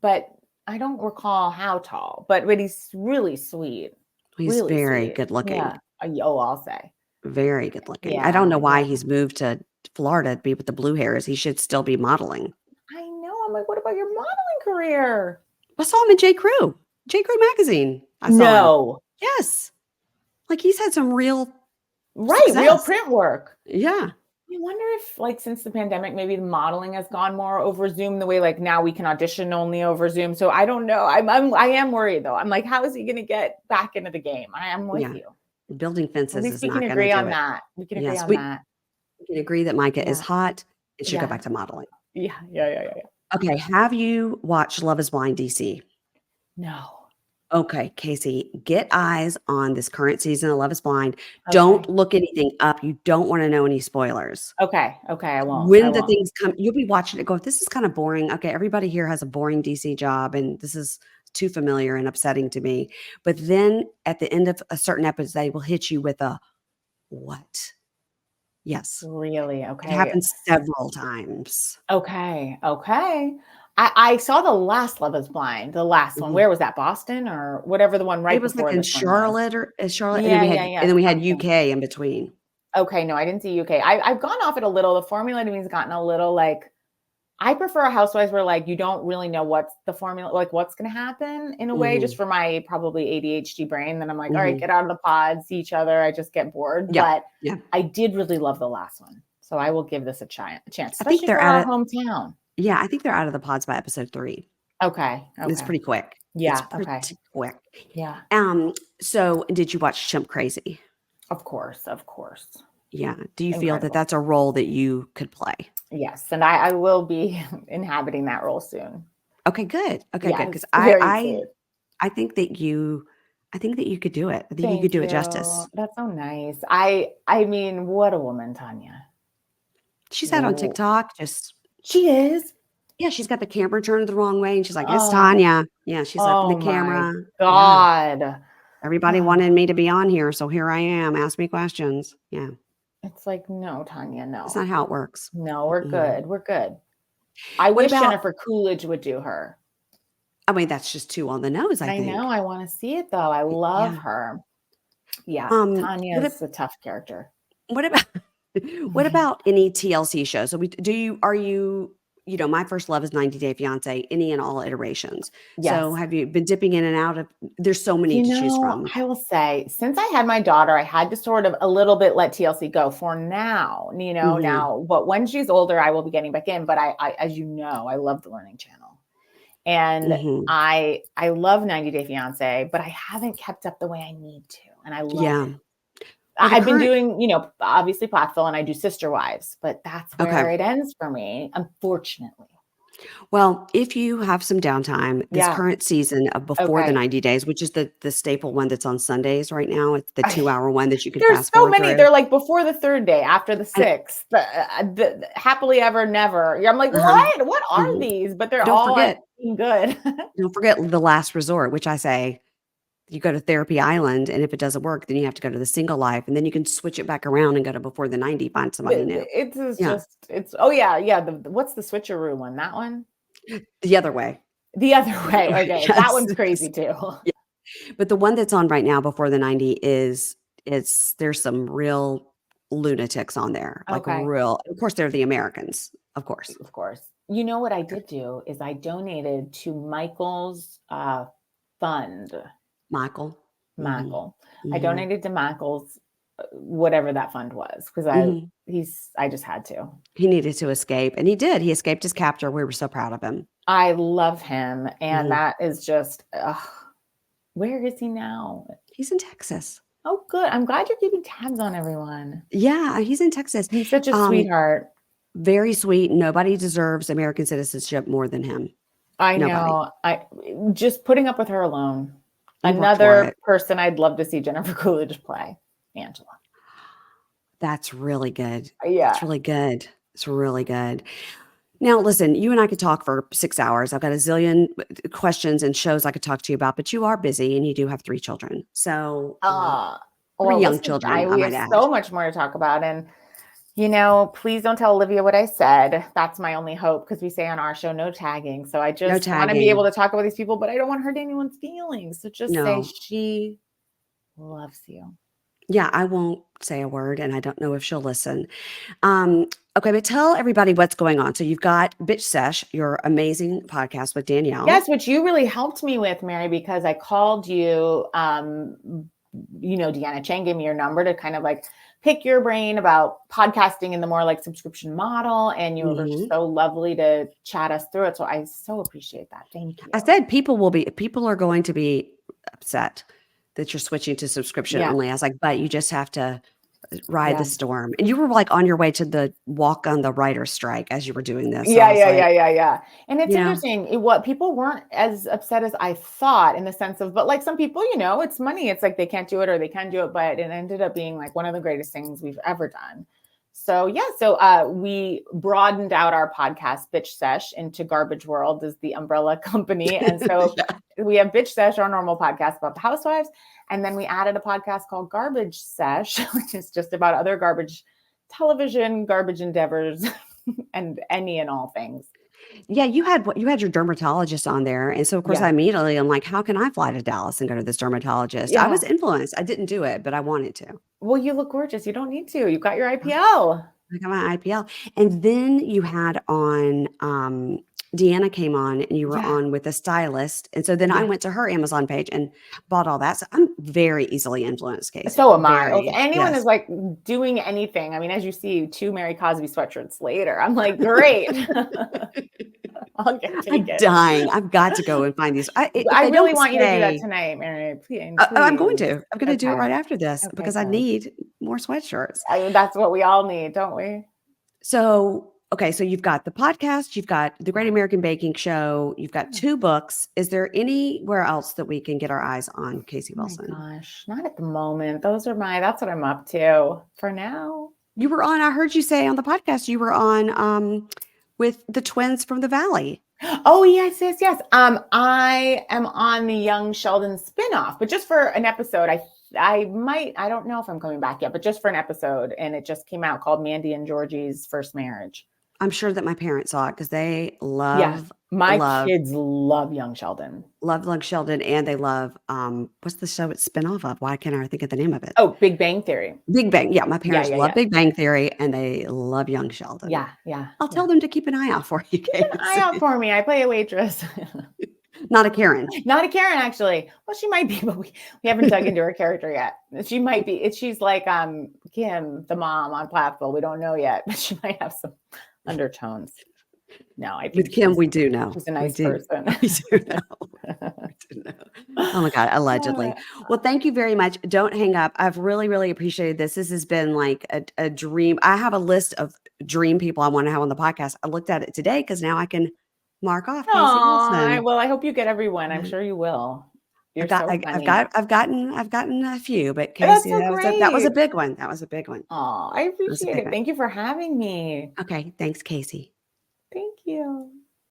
but I don't recall how tall, but he's really sweet, He's really very sweet. good looking, Yeah. Oh, I'll say. very good looking. I don't Yeah, know yeah. why he's moved to Florida to be with the blue hairs. He should still be modeling. I know. I'm like, what about your modeling career? I saw him in J. Crew magazine. I saw him. No. Yes, like he's had some real Right. Real success. print work. Yeah. I wonder if, like, since the pandemic, maybe the modeling has gone more over Zoom the way, like, now we can audition only over Zoom. So I don't know. I am worried though. I'm like, how is he going to get back into the game? I am with Yeah. you. Building At fences least is we can not going to agree do on it. that. We can agree Yes, on that. we can agree that Micah is Yeah. hot and should go Yeah. back to modeling. Yeah. Yeah. Okay, have you watched Love is Blind DC? No. Okay, Casey, get eyes on this current season of Love is Blind. Don't Okay. look anything up. You don't want to know any spoilers. Okay. I won't. When the things come, you'll be watching it go, this is kind of boring. Okay, everybody here has a boring DC job, and this is too familiar and upsetting to me. But then at the end of a certain episode, they will hit you with a what? Yes. Really? It Okay. happens several times. Okay. I saw the last Love is Blind, the last one. Mhm. Where was that? Boston or whatever the one right It was like before in this one was? Charlotte or Charlotte, and Yeah. then we had Something. UK in between. Okay, no, I didn't see UK. I've gone off it a little. The formula to me has gotten a little like, I prefer a Housewives where like you don't really know what's the formula, like what's going to happen in a way, just Mhm. for my probably ADHD brain. Then I'm like, all right, Mhm. get out of the pod, see each other. I just get bored. Yeah. But Yeah. I did really love the last one, so I will give this a chance, I think especially they're for out our of hometown. yeah, I think they're out of the pods by episode 3. Okay. It's pretty quick. It's Yeah. pretty Okay. quick. Yeah. So did you watch Chimp Crazy? Of course. Of course. Yeah. Do you feel that Incredible. that's a role that you could play? Yes, and I will be inhabiting that role soon. Okay, good. Okay, good. Because very soon. I think that you could do it. I think you could Thank do it you. justice. That's so nice. I mean, what a woman, Tanya. She's out on TikTok, just She is. yeah, she's got the camera turned the wrong way, and she's like, "It's Oh, Tanya." Yeah, she's up in the oh my camera. Yeah, God. everybody wanted me to be on here, so here I am. Ask me questions. Yeah, It's like, no, Tanya, that's no. not how it works. No, we're Mm. good. We're good. I What wish about? Jennifer Coolidge would do her. I mean, that's just too on the nose, I I think. know. I want to see it though. I love Yeah. her. Yeah, What ab Tanya's a tough character. what about what about any TLC shows? So are you My First Love is 90 Day Fiancé, any and all iterations. So Yes. have you been dipping in and out of there's so many to choose from. I will say, since I had my daughter, I had to sort of a little bit let TLC go for now, Mhm. now, but when she's older, I will be getting back in. But I as you know, I love the Learning Channel. And Mhm. I love 90 Day Fiance, but I haven't kept up the way I need to. And I love Yeah. it. Well, the I've been current doing, obviously Plathville, and I do Sister Wives, but that's where Okay. it ends for me, unfortunately. Well, if you have some downtime, this Yeah. current season of Before the Okay. 90 Days, which is the staple one that's on Sundays right now, it's the 2-hour one that you can There's fast so forward many. through. They're like before the third day, after the And sixth, the happily ever never. I'm like, uh-huh. what? What are Mhm. these? But they're Don't all forget good. don't forget The Last Resort, which I say you go to Therapy Island, and if it doesn't work, then you have to go to the single life, and then you can switch it back around and go to Before the 90, find somebody new. Yeah, Oh yeah. What's the switcheroo one? That one? the other way. The other The other way. way. Okay. That Yes, one's yes. crazy too. Yeah, but the one that's on right now, Before the 90, there's some real lunatics on there, like Okay. real of course, they're the Americans, of course. Of course. You know what I did do is I donated to Michael's fund. Michael. Mhm, Michael. I mhm, donated to Michael's whatever that fund was because mhm. I just had to. He needed to escape, and he did. He escaped his captor. We were so proud of him. I love him, and Mhm. that is just where is he now? He's in Texas. Oh, good. I'm glad you're keeping tabs on everyone. Yeah, he's in Texas. He's such a Um, sweetheart. very sweet. Nobody deserves American citizenship more than him. I Nobody. know. I just putting up with her alone. You worked for Another it. person I'd love to see Jennifer Coolidge play, Angela. That's really good. That's Yeah. really good. It's really good. Now, listen, you and I could talk for 6 hours. I've got a zillion questions and shows I could talk to you about, but you are busy and you do have 3 children. So, 3 Well, young listen, children, I we have might add. so much more to talk about. And, please don't tell Olivia what I said. That's my only hope because we say on our show, no tagging. So I No just want to be able tagging. to talk about these people, but I don't want to hurt anyone's feelings. So just say No. she loves you. Yeah, I won't say a word, and I don't know if she'll listen. Okay, but tell everybody what's going on. So you've got Bitch Sesh, your amazing podcast with Danielle. Yes, which you really helped me with, Mary, because I called you Deanna Chang gave me your number to kind of like pick your brain about podcasting in the more like subscription model. And you were Mhm. so lovely to chat us through it. So I so appreciate that. Thank you. I said people are going to be upset that you're switching to subscription Yeah. only. I was like, but you just have to ride Yeah. the storm. And you were like on your way to the walk on the writer's strike as you were doing this. So I Yeah, was yeah, like, yeah, yeah, yeah. And it's you know, interesting what people weren't as upset as I thought in the sense of, but like some people, it's money. It's like they can't do it or they can do it, but it ended up being like one of the greatest things we've ever done. So yeah, we broadened out our podcast, Bitch Sesh, into Garbage World is the umbrella company. And so yeah. we have Bitch Sesh, our normal podcast about the housewives. And then we added a podcast called Garbage Sesh, which is just about other garbage television, garbage endeavors, and any and all things. Yeah, you had your dermatologist on there. And so of course I Yeah. immediately I'm like, how can I fly to Dallas and go to this dermatologist? I was Yeah. influenced. I didn't do it, but I wanted to. Well, you look gorgeous. You don't need to. You've got your IPL. I got my IPL. And then you had on Deanna came on and you were Yeah. on with a stylist. And so then I Yeah. went to her Amazon page and bought all that. So I'm very easily influenced, Casey. So am I. If Very. anyone is Yes. like doing anything, I mean, as you see, 2 Mary Cosby sweatshirts later, I'm like, great. I'm Take it. dying. I've got to go and find these. If I they really don't want you to do that say, tonight, Mary. Please. I'm going Please. to. I'm going to do it Okay. right after this Okay, because I good. need more sweatshirts. That's what we all need, don't we? So, okay, so you've got the podcast, you've got the Great American Baking Show, you've got 2 books. Is there anywhere else that we can get our eyes on Casey Oh my Wilson? gosh, not at the moment. That's what I'm up to for now. You were on, I heard you say on the podcast, you were on with the twins from the Valley. Oh, yes, yes, yes. I am on the Young Sheldon spinoff, but just for an episode. I don't know if I'm coming back yet, but just for an episode. And it just came out called Mandy and Georgie's First Marriage. I'm sure that my parents saw it because they Yeah. My love, kids love Young Sheldon. love Sheldon, and they love what's the show it's spin off of? Why can't I think of the name of it? Oh, Big Bang Theory. Big Bang. Yeah, my Yeah, parents yeah, love yeah. Big Bang Theory and they love Young Sheldon. Yeah, yeah. I'll tell them to keep an eye out for you, Keep an eye out Casey. for me. I play a waitress. Not a Karen. Not a Karen, actually. Well, she might be, but we haven't dug into her character yet. She might be. She's like Kim, the mom on Plathville. We don't know yet, but she might have some undertones. No, I think With Kim, we do know. she's a nice We do. person. We do know. We do know. Oh my God, allegedly. Well, thank you very much. Don't hang up. I've really, really appreciated this. This has been like a dream. I have a list of dream people I want to have on the podcast. I looked at it today because now I can mark off Casey Wilson. Well, I hope you get everyone. I'm sure you will. You're so funny. I've gotten a few, but That's Casey, so that was a great. big one. That was a big one. Oh, I That was a appreciate big it. one. Thank you for having me. Okay, thanks, Casey. Thank you.